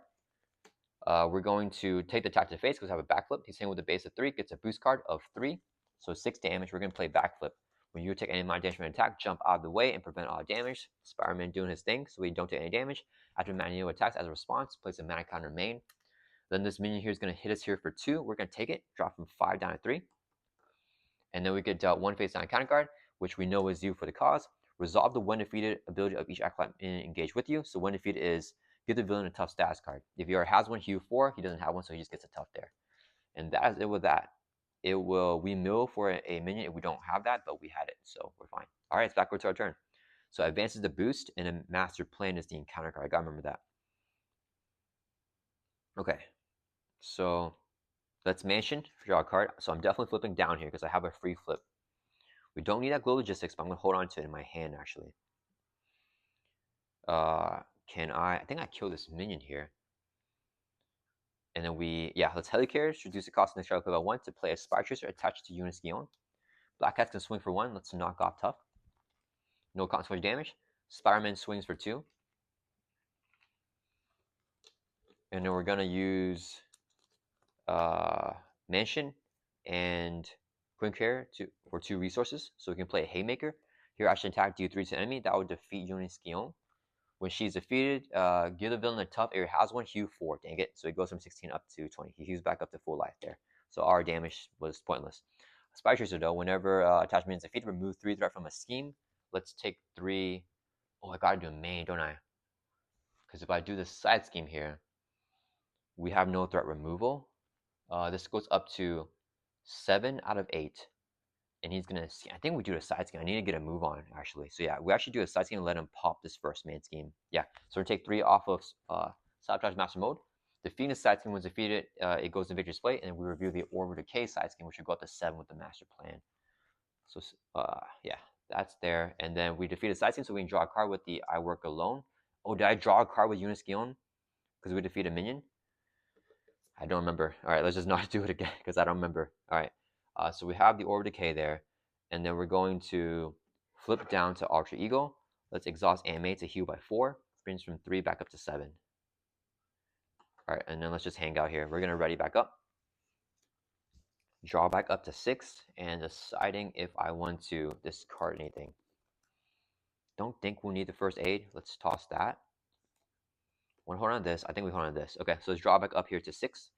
We're going to take the attack to the face because I have a backflip. He's hitting with a base of 3. Gets a boost card of 3. So 6 damage. We're going to play backflip. When you take any amount of damage from an attack, jump out of the way and prevent all damage. Spider-Man doing his thing so we don't take any damage. After Magneto attacks as a response, place a mana counter main. Then this minion here is going to hit us here for 2. We're going to take it, drop from 5 down to 3. And then we get dealt 1 face down counter card, which we know is Zeal for the Cause. Resolve the when defeated ability of each acolyte engaged with you. So when defeated is give the villain a tough status card. If he already has one, hue 4. He doesn't have one, so he just gets a tough there. And that is it with that. It will, we mill for a minion if we don't have that, but we had it, so we're fine. All right, it's backwards to our turn. So advances the boost, and a Master Plan is the encounter card. I gotta remember that. Okay, so let's mansion, draw a card. So I'm definitely flipping down here because I have a free flip. We don't need that Global Logistics, but I'm gonna hold on to it in my hand actually. Can I think I kill this minion here. And then let's Helicarriage, reduce the cost of next card play by 1 to play a Spire Tracer attached to Eunice Guillaume. Black Cats can swing for 1. Let's knock off Tough. No consequence damage. Spider-Man swings for 2. And then we're going to use Mansion and Quincare for 2 resources. So we can play a Haymaker. Here, I should attack, do 3 to enemy. That would defeat Eunice Guillaume. When she's defeated, give the villain a tough area has 1, hue 4. Dang it. So he goes from 16 up to 20. He hews back up to full life there. So our damage was pointless. Spy Tracer, though, whenever attachment is defeated, remove 3 threat from a scheme. Let's take 3. Oh, I gotta do a main, don't I? Because if I do this side scheme here, we have no threat removal. This goes up to 7 out of 8. And he's gonna see. I think we do a side scheme. I need to get a move on actually. So yeah, we actually do a side scheme and let him pop this first man scheme. Yeah. So we're gonna take 3 off of Sabotage Master Mode. Defeating the side scheme was defeated. It goes to Victor's Plate, and we review the Order Decay side scheme, which would go up to 7 with the Master Plan. So yeah, that's there. And then we defeated side scheme, so we can draw a card with the I Work Alone. Oh, did I draw a card with Eunice Guillaume? Because we defeat a minion? I don't remember. All right, let's just not do it again because I don't remember. All right. So we have the Orb of Decay there, and then we're going to flip down to Ultra Ego. Let's exhaust Animate to heal by 4. Brings from 3 back up to 7. All right, and then let's just hang out here. We're going to ready back up. Draw back up to 6, and deciding if I want to discard anything. Don't think we'll need the first aid. Let's toss that. Want to hold on to this? I think we hold on to this. Okay, so let's draw back up here to 6.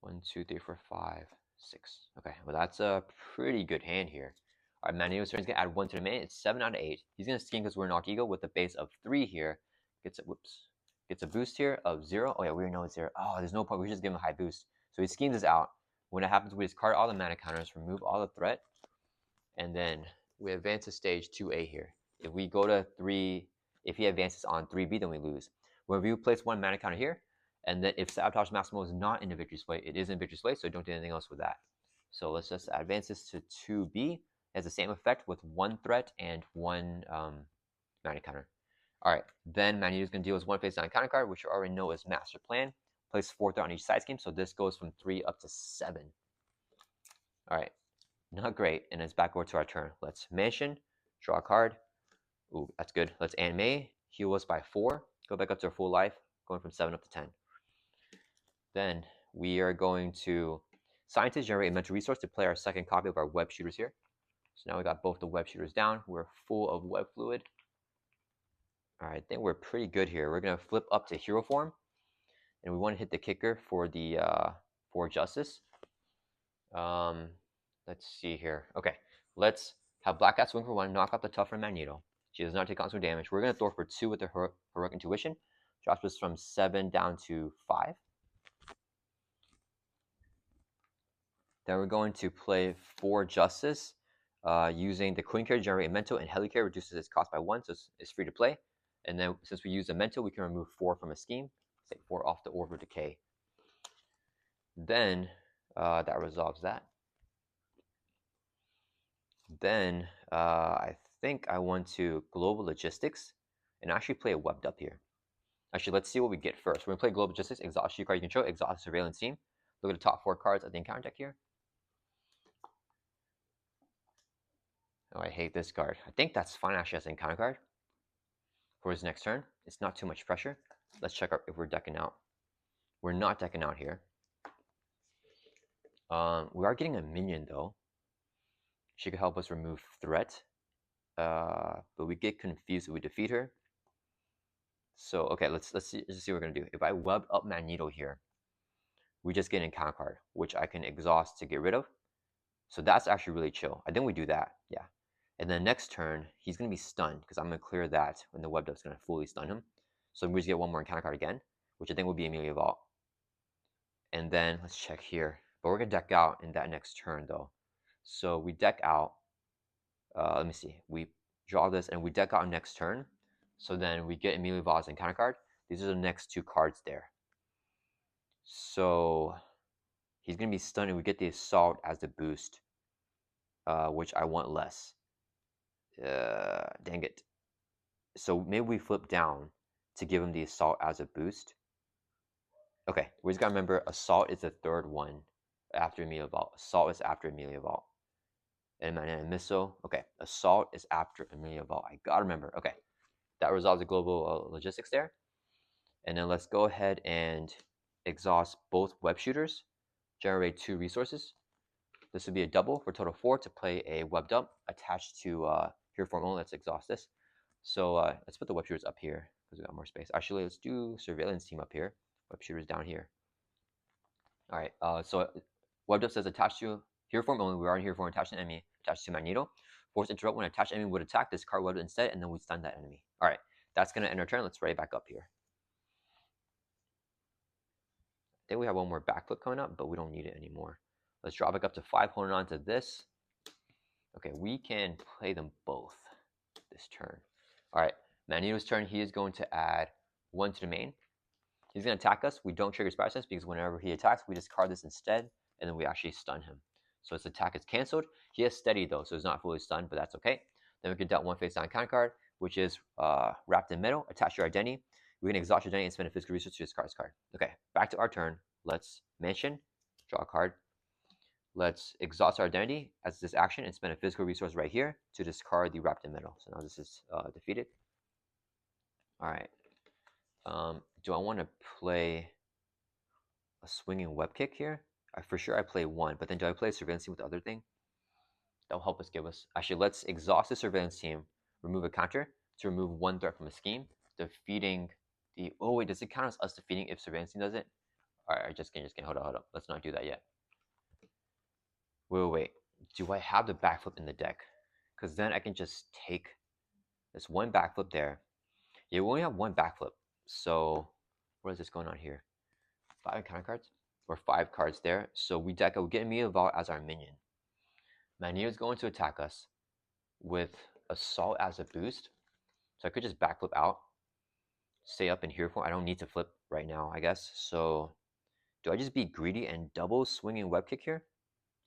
1, 2, 3, 4, 5, 6. Okay, well that's a pretty good hand here. All right, Magneto's turn is gonna add 1 to the main. It's 7 out of 8. He's gonna scheme because we're knock ego with a base of 3 here. Gets a boost here of 0. Oh yeah, we know it's 0. Oh, there's no point. We just give him a high boost. So he schemes this out. When it happens, we discard all the mana counters, remove all the threat, and then we advance to stage 2A here. If we go to 3, if he advances on 3B, then we lose. When we place 1 mana counter here, and then if Sabotage Maximo is not in the Victory's Plate, it is in Victory's Plate, so don't do anything else with that. So let's just advance this to 2B. It has the same effect with 1 threat and 1 mana counter. Alright, then Magneto's going to deal with one face down counter card, which you already know is Master Plan. Place 4 threat on each side scheme, so this goes from 3 up to 7. Alright, not great, and it's back over to our turn. Let's Mansion, draw a card. Ooh, that's good. Let's Animate, heal us by 4, go back up to our full life, going from 7 up to 10. Then we are going to Scientist, generate a mental resource to play our second copy of our web shooters here. So now we got both the web shooters down. We're full of web fluid. All right, I think we're pretty good here. We're gonna flip up to hero form, and we want to hit the kicker for the for justice. Let's see here. Okay, let's have Black Cat swing for 1, knock out the tougher Magneto. She does not take constant damage. We're gonna throw for 2 with the heroic intuition. Drops us from 7 down to 5. Then we're going to play 4 justice. Using the Queen card to generate a mental, and Heli card reduces its cost by 1, so it's free to play. And then since we use a mental, we can remove 4 from a scheme. Take 4 off the Orb of Decay. Then that resolves that. Then I think I want to Global Logistics and actually play a Webbed Up here. Actually, let's see what we get first. We're going to play Global Logistics, exhaust your card you control, exhaust Surveillance Team. Look at the top 4 cards of the encounter deck here. Oh, I hate this card. I think that's fine actually as an encounter card for his next turn. It's not too much pressure. Let's check if we're decking out. We're not decking out here. We are getting a minion though. She could help us remove threat. But we get confused if we defeat her. So okay, let's see what we're gonna do. If I web up Magneto here, we just get an encounter card, which I can exhaust to get rid of. So that's actually really chill. I think we do that, yeah. And then next turn, he's gonna be stunned because I'm gonna clear that when the web up's gonna fully stun him. So we just get one more encounter card again, which I think will be Amelia Vault. And then let's check here. But we're gonna deck out in that next turn though. So we deck out. Let me see. We draw this and we deck out next turn. So then we get Amelia Vault's encounter card. These are the next 2 cards there. So he's gonna be stunned and we get the assault as the boost, which I want less. Dang it. So maybe we flip down to give him the assault as a boost. Okay, we just gotta remember assault is the 3rd one after Amelia Vault. Assault is after Amelia Vault. And missile. Okay, assault is after Amelia Vault. I gotta remember. Okay, that resolves the global logistics there. And then let's go ahead and exhaust both web shooters. Generate 2 resources. This would be a double for total 4 to play a web dump attached to hero form only. Let's exhaust this. So let's put the web shooters up here because we got more space. Actually, let's do surveillance team up here. Web shooters down here. All right. So web dump says attached to hero form only. We are in hero form attached to enemy, attached to Magneto. Force interrupt when attached enemy would attack. This card webbed instead, and then we stun that enemy. All right. That's gonna end our turn. Let's right back up here. I think we have one more backflip coming up, but we don't need it anymore. Let's drop back up to 5, holding on to this. Okay, we can play them both this turn. All right, Magneto's turn. He is going to add 1 to the main. He's going to attack us. We don't trigger Spider Sense because whenever he attacks, we discard this instead, and then we actually stun him. So his attack is canceled. He has steady though, so he's not fully stunned, but that's okay. Then we can dealt 1 face down counter card, which is wrapped in metal. Attach your identity. We can exhaust your identity and spend a physical resource to discard this card. Okay, back to our turn. Let's mention, draw a card. Let's exhaust our identity as this action and spend a physical resource right here to discard the wrapped in metal. So now this is defeated. All right. Do I want to play a swinging web kick here? For sure I play 1, but then do I play surveillance team with the other thing? That'll help us give us. Actually, let's exhaust the surveillance team, remove a counter to remove 1 threat from a scheme, defeating the. Oh wait, does it count as us defeating if surveillance team does it? All right, just kidding. Hold up. Let's not do that yet. Wait. Do I have the backflip in the deck? Because then I can just take this 1 backflip there. Yeah, we only have 1 backflip. So what is this going on here? 5 counter cards? Or 5 cards there. So we deck, we get Amelia Vault as our minion. Magneto is going to attack us with Assault as a boost. So I could just backflip out. Stay up in hero form. I don't need to flip right now, I guess. So do I just be greedy and double swinging web kick here?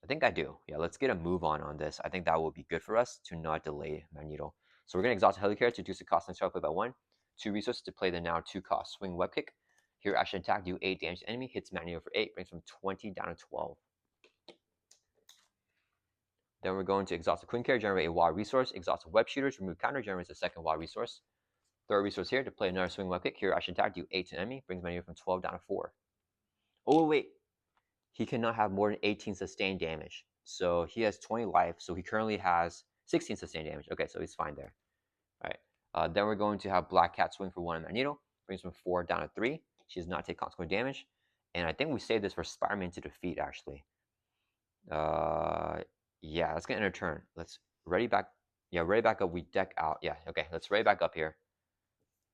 I think I do. Yeah, let's get a move on this. I think that will be good for us to not delay Magneto. So we're going to exhaust Helicarrier to reduce the cost next turn by 1. 2 resources to play the now 2-cost swing web kick. Here, action attack, do 8 damage to enemy, hits Magneto for 8, brings from 20 down to 12. Then we're going to exhaust the Queen Carrier, generate a wild resource, exhaust the web shooters, remove counter, generates a second wild resource. Third resource here to play another swing web kick. Here, action attack, do 8 to enemy, brings Magneto from 12 down to 4. Oh, wait. He cannot have more than 18 sustained damage. So he has 20 life, so he currently has 16 sustained damage. Okay, so he's fine there. All right. Then we're going to have Black Cat swing for 1 on Magneto, brings from 4 down to 3. She does not take consequent damage. And I think we saved this for Spider-Man to defeat, actually. Yeah, let's get in a turn. Let's ready back. Yeah, ready back up. We deck out. Yeah, okay, let's ready back up here.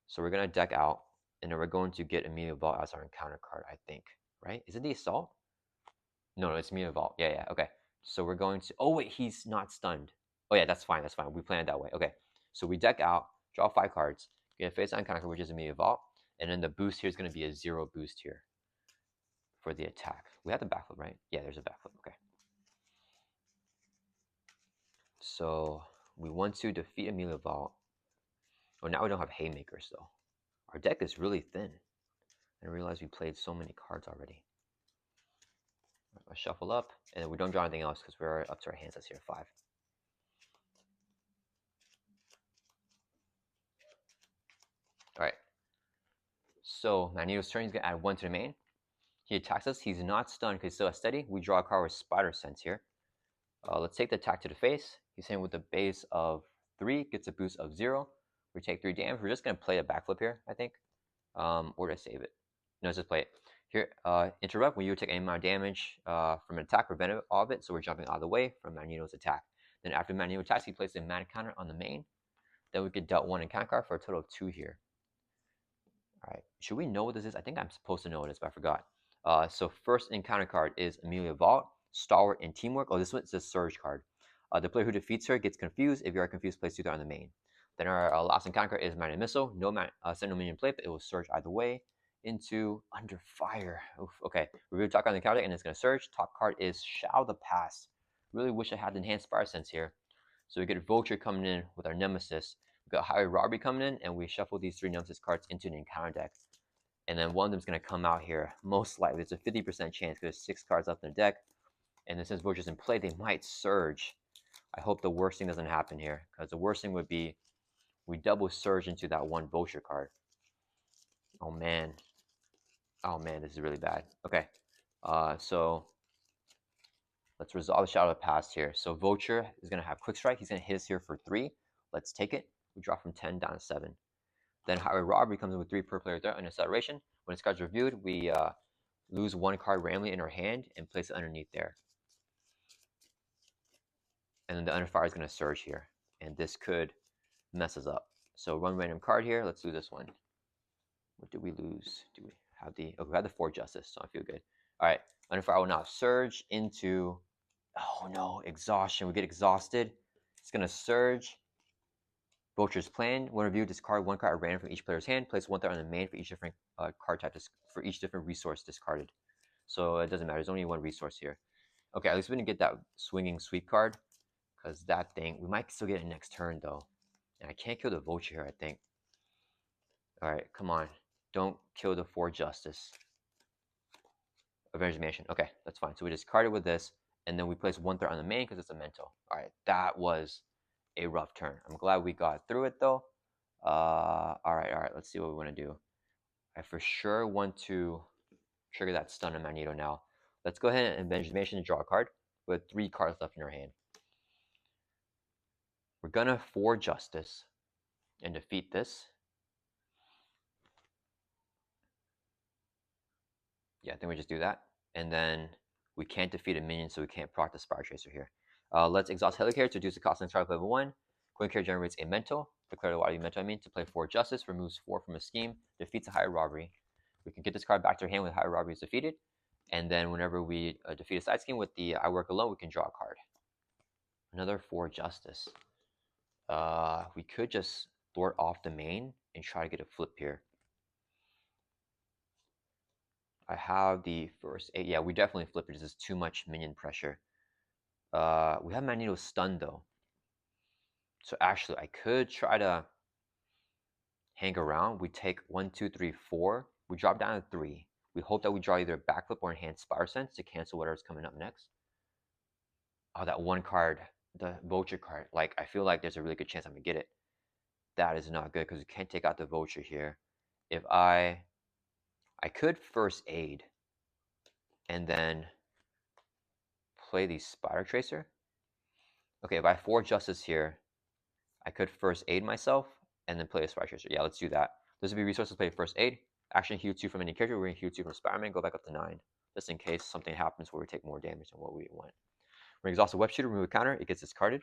So we're going to deck out, and then we're going to get Amelia Vault as our encounter card, I think. Right? Is it the Assault? No, it's Amelia Vault. Yeah, okay. So we're going to... Oh, wait, he's not stunned. Oh, yeah, that's fine. We planned it that way. Okay, so we deck out, draw 5 cards, get a face-on encounter card, which is Amelia Vault, and then the boost here is going to be a 0 boost here for the attack. We have the backflip, right? Yeah, there's a backflip. Okay. So we want to defeat Amelia Vault. Oh, now we don't have Haymakers, though. Our deck is really thin. I realize we played so many cards already. I'll shuffle up, and then we don't draw anything else because we're up to our hands. That's here 5. All right. So Magneto's turn. He's gonna add 1 to the main. He attacks us. He's not stunned because he's still steady. We draw a card with Spider Sense here. Let's take the attack to the face. He's hitting with a base of 3, gets a boost of 0. We take 3 damage. We're just gonna play a backflip here, I think, or to save it. No, let's just play it. Here, interrupt. When you take any amount of damage from an attack, prevent all of it. So we're jumping out of the way from Magneto's attack. Then after Magneto attacks, he places a mana counter on the main. Then we get dealt 1 encounter card for a total of 2 here. All right. Should we know what this is? I think I'm supposed to know what it is, but I forgot. So first encounter card is Amelia Vault, Stalwart, and Teamwork. Oh, this one is a Surge card. The player who defeats her gets confused. If you are confused, place 2 on the main. Then our last encounter card is Magnetic Missile. Send no minion play, but it will surge either way into Under Fire. Oof, okay, we're going to talk on the counter, and it's going to surge. Top card is Shao the Pass. Really wish I had enhanced Fire Sense here. So we get Vulture coming in with our Nemesis. We got Highway Robbery coming in, and we shuffle these 3 Nemesis cards into the encounter deck. And then one of them is going to come out here. Most likely, there's a 50% chance because there's 6 cards left in the deck. And then since Vulture's in play, they might surge. I hope the worst thing doesn't happen here, because the worst thing would be we double surge into that 1 Vulture card. Oh man, this is really bad. Okay, so let's resolve the Shadow of the Past here. So Vulture is going to have Quick Strike. He's going to hit us here for 3. Let's take it. We drop from 10 down to 7. Then Highway Robbery comes in with 3 per player threat and acceleration. When this card's reviewed, we lose 1 card randomly in our hand and place it underneath there. And then the Under Fire is going to surge here. And this could mess us up. So 1 random card here. Let's do this one. What did we lose? Do we have the... Oh, we had the 4 Justice, so I feel good. All right. Under Fire will now surge into... Oh, no. Exhaustion. We get exhausted. It's going to surge. Vulture's Plan. When reviewed, discard 1 card at random from each player's hand. Place 1 card on the main for each different card type, for each different resource discarded. So it doesn't matter. There's only 1 resource here. Okay, at least we didn't get that swinging sweep card. Because that thing, we might still get it next turn, though. And I can't kill the Vulture here, I think. Alright, come on. Don't kill the 4 Justice. Avengers Mansion. Okay, that's fine. So we discard it with this. And then we place 1 threat on the main because it's a mental. Alright, that was a rough turn. I'm glad we got through it, though. Alright. Let's see what we want to do. I for sure want to trigger that stun on Magneto now. Let's go ahead and Avengers Mansion and draw a card with 3 cards left in our hand. We're gonna 4 Justice and defeat this. Yeah, I think we just do that. And then we can't defeat a minion, so we can't proc the Spire Tracer here. Let's exhaust Helicarrier to reduce the cost of target level 1. Queen Carrier generates a mental. Declare the body mental, to play 4 Justice, removes 4 from a scheme, defeats a Higher Robbery. We can get this card back to our hand when Higher Robbery is defeated. And then whenever we defeat a side scheme with the I Work Alone, we can draw a card. Another 4 Justice. We could just thwart off the main and try to get a flip here. I have the first 8. Yeah, we definitely flip it. This is too much minion pressure. We have Magneto stunned, though. So actually, I could try to hang around. We take 1, 2, 3, 4. We drop down to 3. We hope that we draw either a backflip or enhanced Spire Sense to cancel whatever's coming up next. Oh, that one card, the Vulture card. Like, I feel like there's a really good chance I'm going to get it. That is not good because we can't take out the Vulture here. If I could first aid and then play the Spider Tracer. Okay, if I have 4 Justice here, I could first aid myself and then play a Spider Tracer. Yeah, let's do that. This would be resources to play first aid. Action heal 2 from any character. We're going to heal 2 from Spider-Man. Go back up to 9. Just in case something happens where we take more damage than what we want. We're going to exhaust a web shooter, remove a counter. It gets discarded.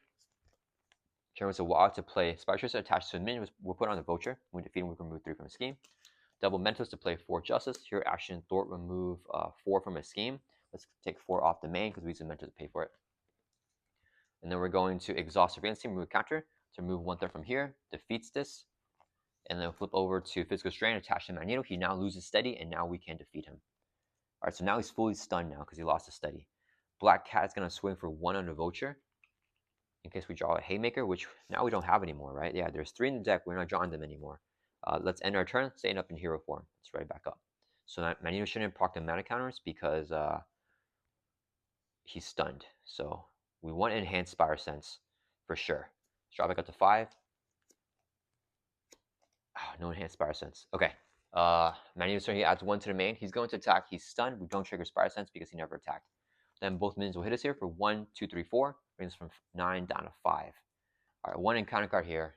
Turn was a wild to play Spider Tracer attached to a minion. We'll put on the Vulture. When we defeat him, we can remove 3 from a scheme. Double Mentos to play 4 Justice. Here, action Thwart, remove 4 from a scheme. Let's take 4 off the main because we use the Mentos to pay for it. And then we're going to exhaust Surveillance Team, remove counter to remove 1/3 from here. Defeats this. And then flip over to Physical Strain, attach to Magneto. He now loses steady, and now we can defeat him. All right, so now he's fully stunned now because he lost his steady. Black Cat is going to swing for 1 on the Vulture in case we draw a Haymaker, which now we don't have anymore, right? Yeah, there's 3 in the deck. We're not drawing them anymore. Let's end our turn, staying up in hero form. Let's right back up. So Magneto shouldn't proc the mana counters because he's stunned. So we want Enhanced Spire Sense for sure. Let's drop back up to 5. Oh, no Enhanced Spire Sense. Okay. Magneto's turn, he adds 1 to the main. He's going to attack. He's stunned. We don't trigger Spire Sense because he never attacked. Then both minions will hit us here for 1, 2, 3, 4. Brings us from 9 down to 5. All right, 1 encounter card here.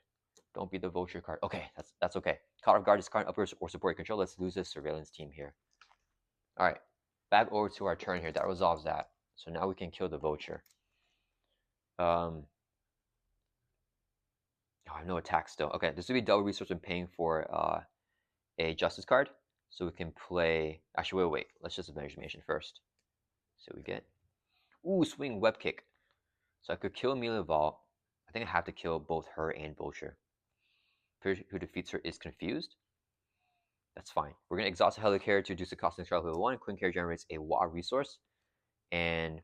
Don't be the Vulture card. Okay, that's okay. Caught off guard, discard uppers or support your control. Let's lose this Surveillance Team here. All right, back over to our turn here. That resolves that. So now we can kill the Vulture. Oh, I have no attack still. Okay, this would be double resource when paying for a Justice card. So we can play... Actually, wait. Let's just Imagination first. So we get... Ooh, Swing Web Kick. So I could kill Amelia Vault. I think I have to kill both her and Vulture. Who defeats her is confused. That's fine. We're going to exhaust a Helicarrier to reduce the cost of level 1. Queen Carrier generates a WA resource. And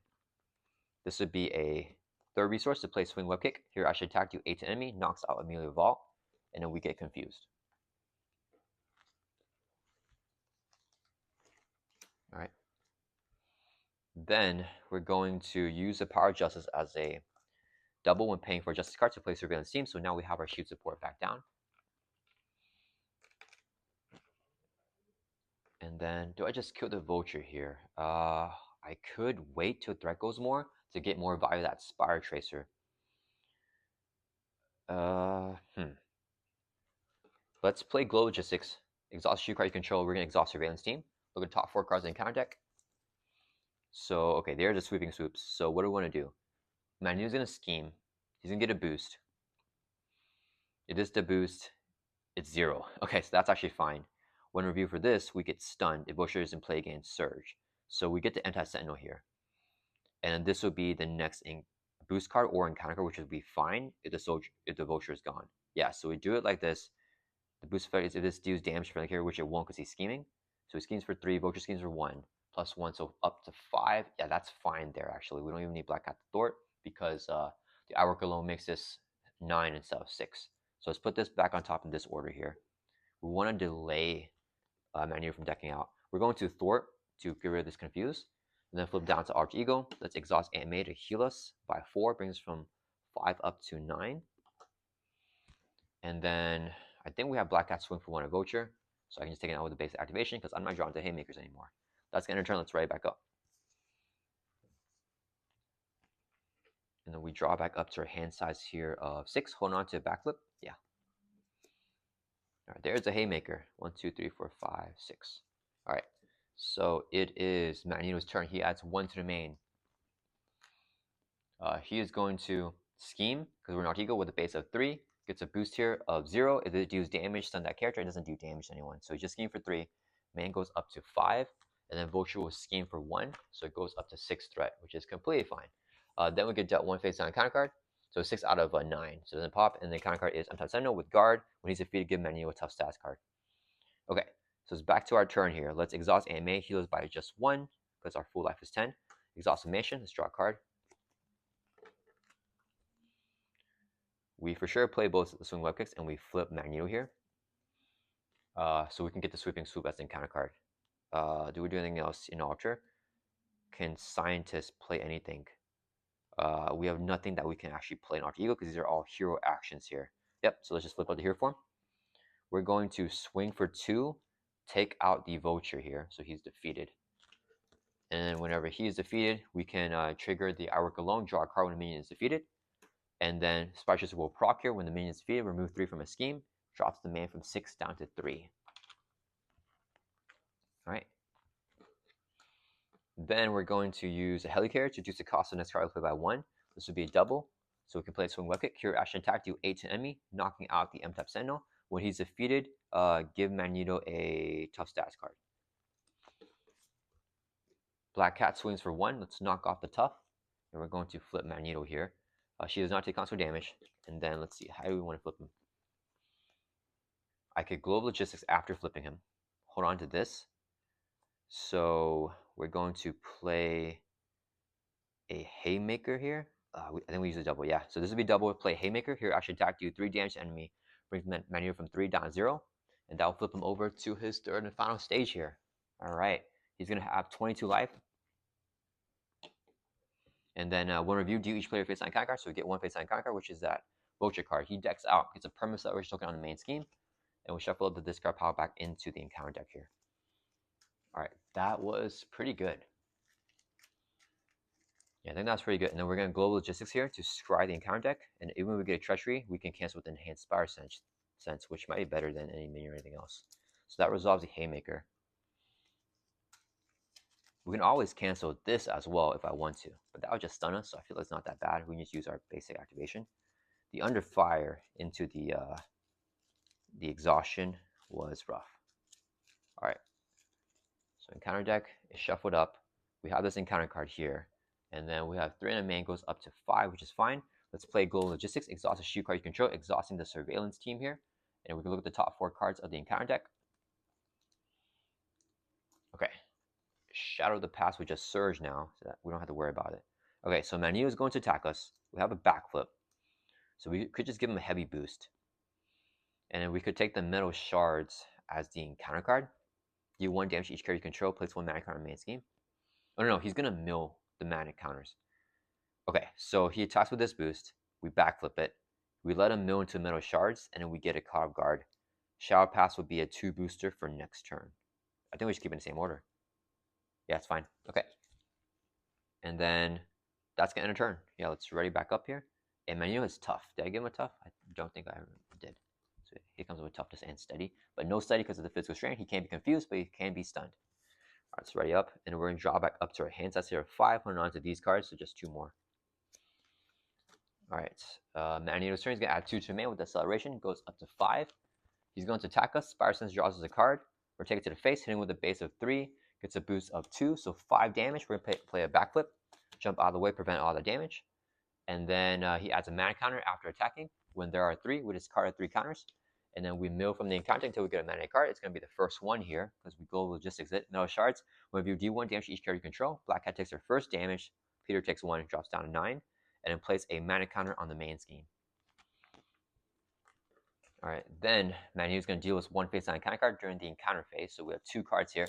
this would be a 3rd resource to play Swing Web Kick. Here I should attack, do 8 to enemy, knocks out Amelia Vault, and then we get confused. Alright. Then we're going to use the Power of Justice as a double when paying for Justice card to play Surveillance Team. So now we have our shield support back down. And then, do I just kill the Vulture here? I could wait till threat goes more to get more value of that Spire Tracer. Let's play Glow Logistics. Exhaust shoe card you control. We're going to exhaust Surveillance Team. Look at the top 4 cards in the counter deck. So, okay, there's the sweeping swoops. So what do we want to do? Magneto's going to scheme. He's going to get a boost. It is the boost. It's 0. Okay, so that's actually fine. When review for this, we get stunned if Vulture is in play against Surge. So we get the Anti-Sentinel here. And then this would be the next boost card or encounter card, which would be fine if the Vulture is gone. Yeah, so we do it like this. The boost effect is if this deals damage to friendly character, which it won't because he's scheming. So he schemes for 3, Vulture schemes for 1, plus 1, so up to 5. Yeah, that's fine there, actually. We don't even need Black Cat to thwart because the Outwork alone makes this 9 instead of 6. So let's put this back on top in this order here. We want to delay Magneto from decking out. We're going to thwart to get rid of this confuse. And then flip down to Arch Ego. Let's exhaust Aunt May to heal us by 4. Brings us from 5 up to 9. And then I think we have Black Cat swing for 1 of Vulture. So I can just take it out with the basic activation because I'm not drawing to Haymakers anymore. That's going to turn. Let's right back up. And then we draw back up to our hand size here of 6. Hold on to a backflip. Yeah. All right, there's a Haymaker. 1, 2, 3, 4, 5, 6. All right. So it is Magneto's turn. He adds 1 to the main. He is going to scheme because we're not equal with a base of 3. Gets a boost here of 0. If it deals damage, stun that character. It doesn't do damage to anyone. So he just scheme for 3. Man goes up to 5. And then Vulture will scheme for 1. So it goes up to 6 threat, which is completely fine. Then we get dealt 1 face down counter card. So 6 out of 9. So it doesn't pop. And the counter card is Untied Sentinel with guard. When he's defeated, give Magneto a tough stats card. Okay. So it's back to our turn here. Let's exhaust Aunt May. Heals by just 1 because our full life is 10. Exhaust Summation. Let's draw a card. We for sure play both the Swing Web Kicks and we flip Magneto here. So we can get the sweeping swoop as an encounter card. Do we do anything else in Alter? Can scientists play anything? We have nothing that we can actually play in Alter Ego because these are all hero actions here. Yep, so let's just flip out the hero form. We're going to swing for 2, take out the Vulture here, so he's defeated. And whenever he is defeated, we can trigger the I Work Alone, draw a card when the minion is defeated. And then Spartius will proc here when the minion is defeated, remove 3 from a scheme, drops the man from 6 down to 3. Alright. Then we're going to use a Helicarrier to reduce the cost of next card play by 1. This would be a double. So we can play Swing Web Kick, Cure Action Attack, do 8 to enemy, knocking out the M-Type Sentinel. When he's defeated, give Magneto a tough stats card. Black Cat swings for 1. Let's knock off the tough. And we're going to flip Magneto here. She does not take console damage. And then let's see, how do we want to flip him? I could Global Logistics after flipping him. Hold on to this. So we're going to play a Haymaker here. I think we use a double, yeah. So this would be double. Play Haymaker here. Actually attack, do 3 damage to enemy. Brings Magneto from 3 down to 0. And that will flip him over to his third and final stage here. All right. He's going to have 22 life. And then one review, do each player face-sign counter card. So we get 1 face-sign counter card, which is that Vulture card. He decks out, gets a permanent celebration token on the main scheme. And we shuffle the discard pile back into the encounter deck here. All right, that was pretty good. Yeah, I think that's pretty good. And then we're going to Global Logistics here to scry the encounter deck. And even when we get a Treachery, we can cancel with Enhanced Spire Sense, which might be better than any minion or anything else. So that resolves the Haymaker. We can always cancel this as well if I want to, but that would just stun us, so I feel like it's not that bad. We just use our basic activation. The Under Fire into the Exhaustion was rough. All right, so encounter deck is shuffled up. We have this encounter card here, and then we have 3 and a man goes up to 5, which is fine. Let's play Global Logistics, exhaust a shoe card you control, exhausting the surveillance team here. And we can look at the top 4 cards of the encounter deck. Okay. Shadow of the Past would just surge now, so that we don't have to worry about it. Okay, so Magneto is going to attack us. We have a backflip, so we could just give him a heavy boost. And then we could take the Metal Shards as the encounter card. Do 1 damage to each card you control, place 1 mana card on the main scheme. Oh no, he's going to mill the mana counters. Okay, so he attacks with this boost. We backflip it. We let him mill into Metal Shards, and then we get a Caught Off Guard. Shadow Pass would be a 2 booster for next turn. I think we should keep it in the same order. Yeah, it's fine. Okay. And then that's going to end a turn. Yeah, let's ready back up here. And Magneto is tough. Did I give him a tough? I don't think I did. So he comes with toughness and steady. But no steady because of the physical strain. He can't be confused, but he can be stunned. All right, let's ready up. And we're going to draw back up to our hands. That's here 5. Holding on to these cards, so just 2 more. All right. Magneto's turn. He's going to add 2 to man with acceleration. Goes up to 5. He's going to attack us. Spire Sense draws us a card. We're taking it to the face, hitting with a base of 3. Gets a boost of 2, so 5 damage. We're going to play a backflip, jump out of the way, prevent all the damage. And then he adds a mana counter after attacking. When there are 3, we discard 3 counters. And then we mill from the encounter until we get a mana card. It's going to be the first one here, because we Global Logistics it. Metal Shards. When we do D1 damage to each card you control, Black Cat takes their first damage, Peter takes 1 and drops down to 9, and then plays a mana counter on the main scheme. All right, then Magneto is going to deal with 1 face-down encounter card during the encounter phase. So we have 2 cards here.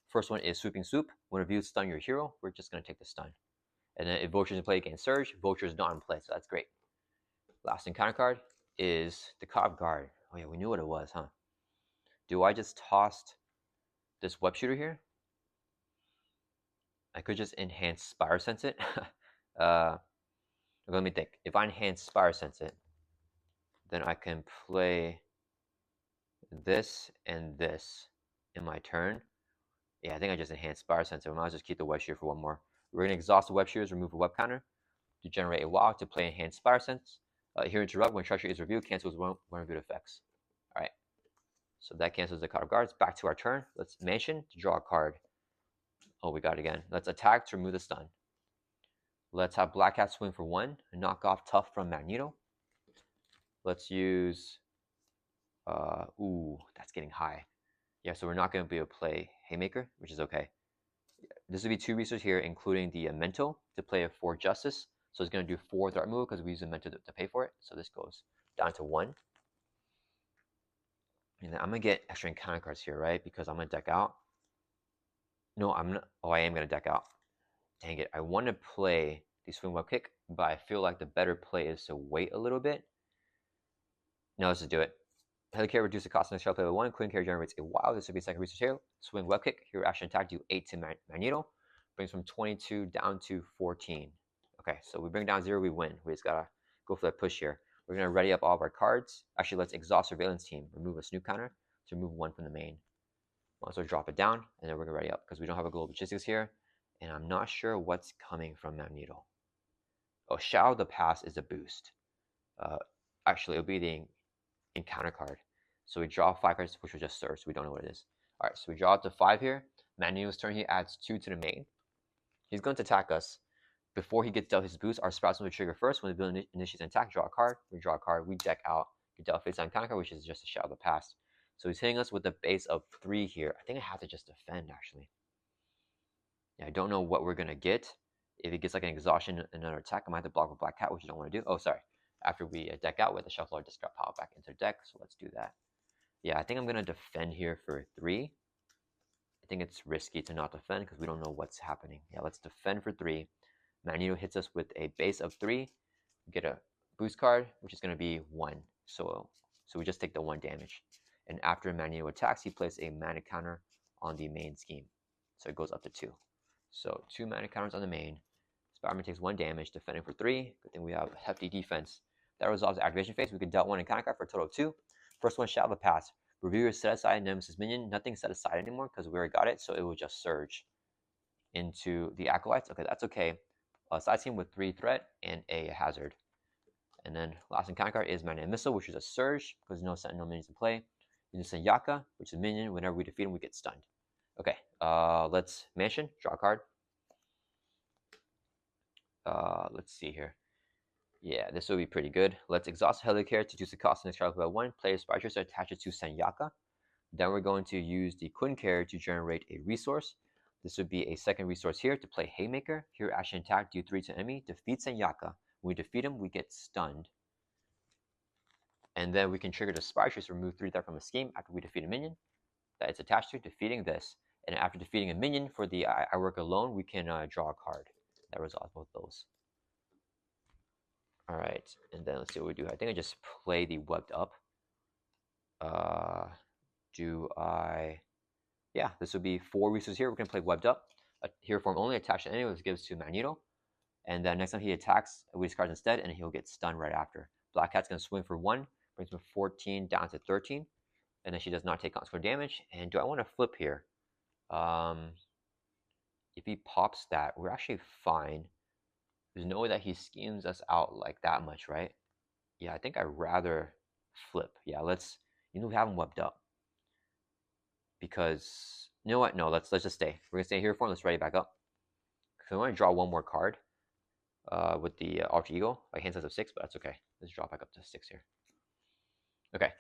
First one is Sweeping Swoop. When review stun your hero, we're just going to take the stun. And then if Vulture's in play against Surge, Vulture's not in play, so that's great. Last encounter card is the Caught Off Guard. Oh yeah, we knew what it was, huh? Do I just toss this Web Shooter here? I could just enhance Spire Sense it. Let me think. If I enhance Spire Sense it, then I can play this and this in my turn. Yeah, I think I just enhanced Spire Sense. We might as well just keep the Web Shooter for 1 more. We're going to exhaust the Web Shooters, remove a web counter to generate a WoW to play Enhanced Spire Sense. Here interrupt when treachery is reviewed, cancels one reviewed effects. All right, so that cancels the Caught Off Guards. Back to our turn. Let's Mansion to draw a card. Oh, we got it again. Let's attack to remove the stun. Let's have Black Cat swing for 1 and knock off Tough from Magneto. Let's use. Ooh, that's getting high. Yeah, so we're not going to be able to play Haymaker, which is okay. This would be 2 resources here, including the Mental to play a 4 Justice. So it's going to do 4 Threat move because we use a Mental to pay for it. So this goes down to 1. And then I'm gonna get extra encounter cards here, right? Because I'm gonna deck out. No, I'm not. Oh, I am gonna deck out. Dang it! I want to play the swing web kick, but I feel like the better play is to wait a little bit. No, let's just do it. Helicarrier reduce the cost of the shell play by 1. Queen carrier generates a wild. This would be second research hero. Swing web kick. Hero action attack. Do 8 to Magneto. Brings from 22 down to 14. Okay, so we bring down 0, we win. We just gotta go for that push here. We're gonna ready up all of our cards. Actually, let's exhaust surveillance team. Remove a snoop counter to remove 1 from the main. Also drop it down, and then we're gonna ready up because we don't have a global logistics here, and I'm not sure what's coming from Magneto. Oh, Shadow of the Past is a boost. Actually, it'll be the encounter card. So we draw 5 cards, which will just serve, so we don't know what it is. All right, so we draw up to 5 here. Magneto's turn, he adds 2 to the main. He's going to attack us. Before he gets dealt his boost, our sprouts will trigger first. When the villain initiates an attack, draw a card. We draw a card, we deck out. Get dealt face on encounter card, which is just a Shadow of the Past. So he's hitting us with a base of 3 here. I think I have to just defend, actually. Yeah, I don't know what we're going to get. If he gets like an exhaustion and another attack, I might have to block with Black Cat, which you don't want to do. Oh, sorry. After we deck out with the shuffle, our discard power back into the deck. So let's do that. Yeah, I think I'm going to defend here for 3. I think it's risky to not defend because we don't know what's happening. Yeah, let's defend for 3. Magneto hits us with a base of 3. We get a boost card, which is going to be 1. So we just take the 1 damage. And after Magneto attacks, he places a mana counter on the main scheme. So it goes up to 2. So 2 mana counters on the main. Spider-Man takes 1 damage, defending for 3. Good thing we have hefty defense. That resolves the activation phase. We can dealt 1 encounter card for a total of 2. First one, Shadow of the Past. Reviewer set aside Nemesis minion. Nothing set aside anymore because we already got it, so it will just surge into the Acolytes. Okay, that's okay. Side scheme with 3 threat and a hazard. And then last encounter card is Magnetic Missile, which is a surge because no Sentinel minions in play. Use Senyaka, which is a minion. Whenever we defeat him, we get stunned. Okay, let's Mansion, draw a card. Let's see here. Yeah, this will be pretty good. Let's exhaust Helicarrier to reduce the cost of next card by 1. Player's Spire to attach it to Senyaka. Then we're going to use the Queen Carrier to generate a resource. This would be a second resource here to play Haymaker. Here, action attack, do 3 to enemy, defeat Senyaka. When we defeat him, we get stunned. And then we can trigger the Spire Trace to remove 3 threat from a scheme after we defeat a minion that it's attached to, defeating this. And after defeating a minion for the I work alone, we can draw a card that resolves both those. All right, and then let's see what we do. I think I just play the webbed up. Yeah, this would be 4 resources here. We're going to play webbed up. Hero form only, attached to enemy, which gives to Magneto. And then next time he attacks, we discard instead, and he'll get stunned right after. Black Cat's going to swing for 1, brings from 14 down to 13. And then she does not take consequential damage. And do I want to flip here? If he pops that, we're actually fine. There's no way that he schemes us out like that much, right? Yeah, I think I'd rather flip. Yeah, we have him webbed up. Because, you know what? No, let's just stay. We're going to stay here for him. Let's ready back up. Because I want to draw 1 more card with the Alter Ego. Like hand size of 6, but that's okay. Let's drop back up to 6 here. Okay.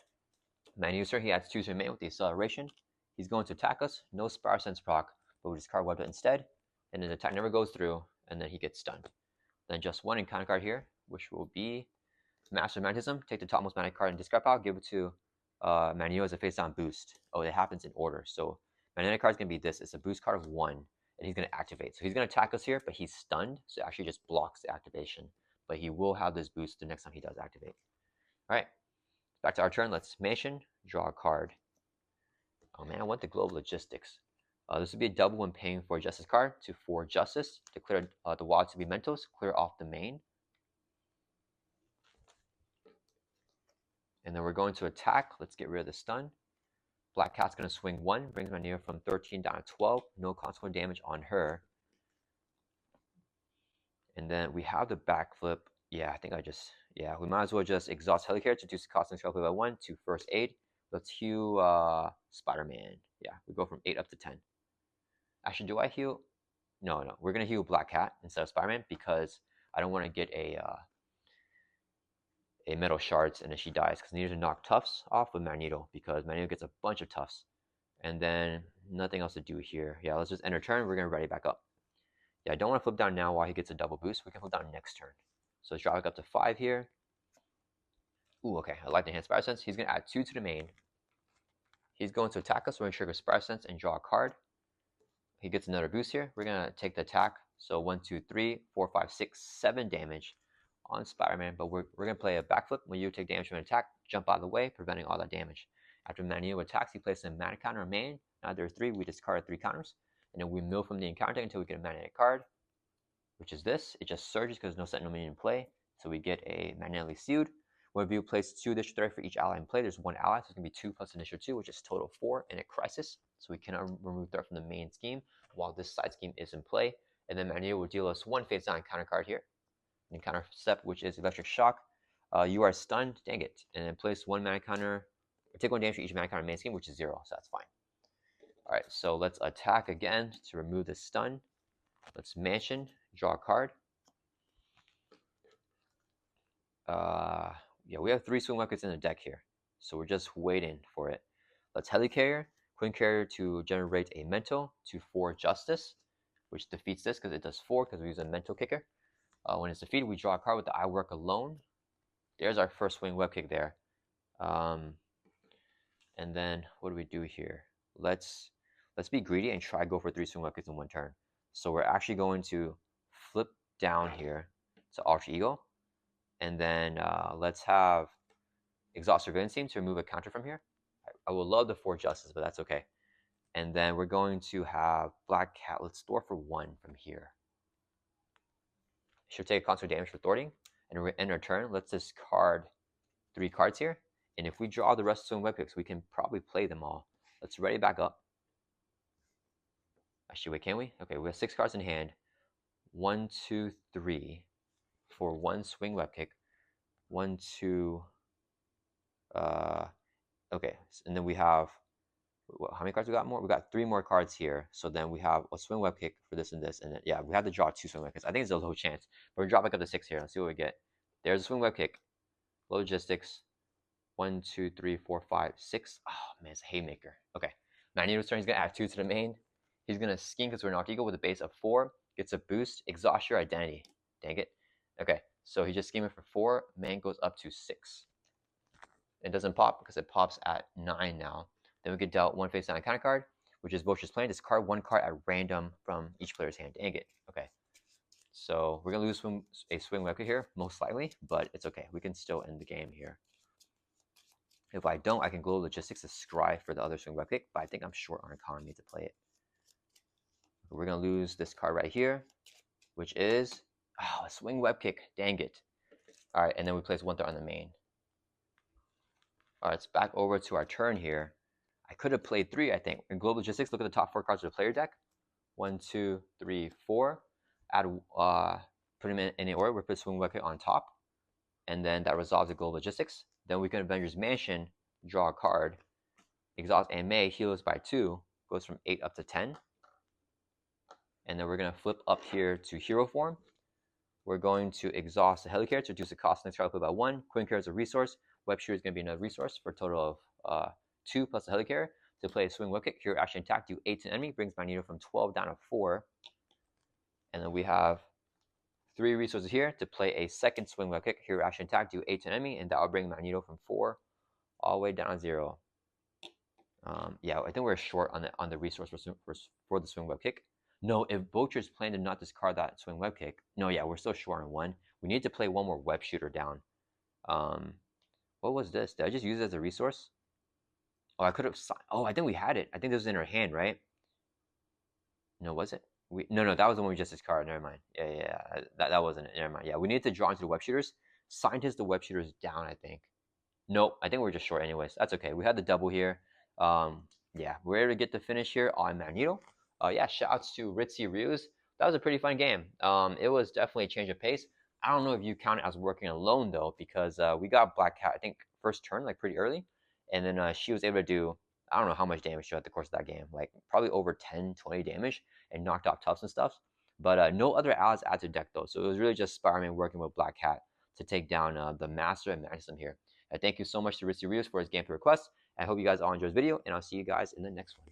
Manuser, he adds 2 to the main with the acceleration. He's going to attack us. No Spiral Sense proc, but we discard webbed instead. And then the attack never goes through, and then he gets stunned. Then just 1 encounter card here, which will be Master of Magnetism. Take the topmost mana card and discard pile, give it to Magneto as a face down boost. Oh, it happens in order. So Magnetic card is going to be this. It's a boost card of 1, and he's going to activate. So he's going to attack us here, but he's stunned, so it actually just blocks the activation. But he will have this boost the next time he does activate. All right, back to our turn. Let's Mansion, draw a card. Oh man, I want the Global Logistics. This would be a double when paying for a Justice card for Justice. To clear the wild to be Mentos, clear off the main. And then we're going to attack. Let's get rid of the stun. Black Cat's going to swing 1, brings Magneto from 13 down to 12. No consequent damage on her. And then we have the backflip. Yeah, I think we might as well just exhaust Helicarrier to reduce the cost of by 1 to first aid. Let's heal Spider-Man. Yeah, we go from 8 up to 10. Actually, do I heal? No. We're going to heal Black Cat instead of Spider-Man because I don't want to get a metal shards and then she dies because I need to knock Tufts off with Magneto because Magneto gets a bunch of Tufts. And then nothing else to do here. Yeah, let's just end our turn. We're going to ready back up. Yeah, I don't want to flip down now while he gets a double boost. We can flip down next turn. So let's drop back up to 5 here. Ooh, okay. I like the enhanced Spider Sense. He's going to add 2 to the main. He's going to attack us. We're going to trigger Spire Sense and draw a card. He gets another boost here. We're going to take the attack. So 1, 2, 3, 4, 5, 6, 7 damage on Spider-Man. But we're going to play a backflip. When you take damage from an attack, jump out of the way, preventing all that damage. After Magneto attacks, he places a mana counter on main. Now there are 3. We discard 3 counters. And then we mill from the encounter until we get a magnetic card, which is this. It just surges because there's no Sentinel minion in play. So we get a magnetically sealed. Whenever you place 2 initial threat for each ally in play, there's 1 ally, so it's going to be 2 plus initial 2, which is total 4 in a crisis. So we cannot remove threat from the main scheme while this side scheme is in play. And then Magneto will deal us 1 face down counter card here. And counter step, which is Electric Shock. You are stunned, dang it. And then place 1 mana counter, or take 1 damage for each mana counter main scheme, which is 0, so that's fine. Alright, so let's attack again to remove the stun. Let's Mansion, draw a card. Yeah, we have 3 swing weapons in the deck here, so we're just waiting for it. Let's Helicarrier, Queen Carrier to generate a Mental to 4 Justice, which defeats this because it does 4 because we use a Mental Kicker. When it's defeated, we draw a card with the I Work Alone. There's our first swing web kick there. And then what do we do here? Let's be greedy and try go for 3 swing web kicks in 1 turn. So we're actually going to flip down here to Alter Ego. And then let's have Exhaust Surveillance Team to remove a counter from here. I would love the 4 Justice, but that's okay. And then we're going to have Black Cat. Let's store for 1 from here. Should take a constant damage for thwarting. And in our turn, let's discard 3 cards here. And if we draw the rest of swing web kicks, we can probably play them all. Let's ready back up. Actually, wait, can we? Okay, we have 6 cards in hand. 1, 2, 3. For 1 swing web kick. 1, 2. Okay, and then we have, how many cards we got more? We got 3 more cards here. So then we have a swing web kick for this and this, and then, yeah, we have to draw 2 swing web kicks. I think it's a low chance, but we drop back up to 6 here. Let's see what we get. There's a swing web kick. Logistics. 1, 2, 3, 4, 5, 6. Oh man, it's a haymaker. Okay, Magneto's turn. He's gonna add 2 to the main. He's gonna scheme because we're an Alter Ego with a base of 4. Gets a boost. Exhaust your identity. Dang it. Okay, so he just schemed it for 4. Man goes up to 6. It doesn't pop because it pops at 9 now. Then we get dealt 1 face down counter card, which is Vulture's Plan. Discard 1 card at random from each player's hand. Dang it. Okay. So we're going to lose a swing web kick here, most likely, but it's okay. We can still end the game here. If I don't, I can Global Logistics to scry for the other swing web kick, but I think I'm short on economy to play it. We're going to lose this card right here, which is a swing web kick. Dang it. All right, and then we place 1 threat on the main. All right, it's back over to our turn here. I could have played 3, I think. In Global Logistics, look at the top 4 cards of the player deck. 1, 2, 3, 4. Add, put them in any order. We put swing web kick on top, and then that resolves the Global Logistics. Then we can Avengers Mansion, draw a card, exhaust and May, heal us by 2, goes from 8 up to 10. And then we're gonna flip up here to hero form. We're going to exhaust the Helicarrier to reduce the cost next card play by 1. Queen Carrier is a resource. Web Shooter is going to be another resource for a total of 2 plus the Helicarrier. To play a swing web kick, hero action attack, do 8 to enemy, brings Magneto from 12 down to 4. And then we have 3 resources here to play a second swing web kick, hero action attack, do 8 to enemy, and that will bring Magneto from 4 all the way down to 0. Yeah, I think we're short on the resource for the swing web kick. No, if Vulture's plan to not discard that swing web kick, no, yeah, we're still short on 1. We need to play 1 more web shooter down. What was this? Did I just use it as a resource? Oh, I could have. Oh, I think we had it. I think this was in our hand, right? No, was it? No, that was the one we just discarded. Never mind. Yeah. That wasn't it. Never mind. Yeah, we need to draw into the web shooters. Scientist, the web shooters down, I think. Nope, I think we're just short anyways. That's okay. We had the double here. Yeah, we're able to get the finish here on Magneto. Yeah, shouts to Ritzy Rios. That was a pretty fun game. It was definitely a change of pace. I don't know if you count it as working alone though, because we got Black Cat, I think, first turn, like pretty early. And then she was able to do, I don't know how much damage throughout the course of that game, like probably over 10, 20 damage, and knocked off Tufts and stuff. But no other allies added to deck though. So it was really just Spider-Man working with Black Cat to take down the Master and Maxim here. Thank you so much to Ritzy Rios for his gameplay request. I hope you guys all enjoyed this video, and I'll see you guys in the next one.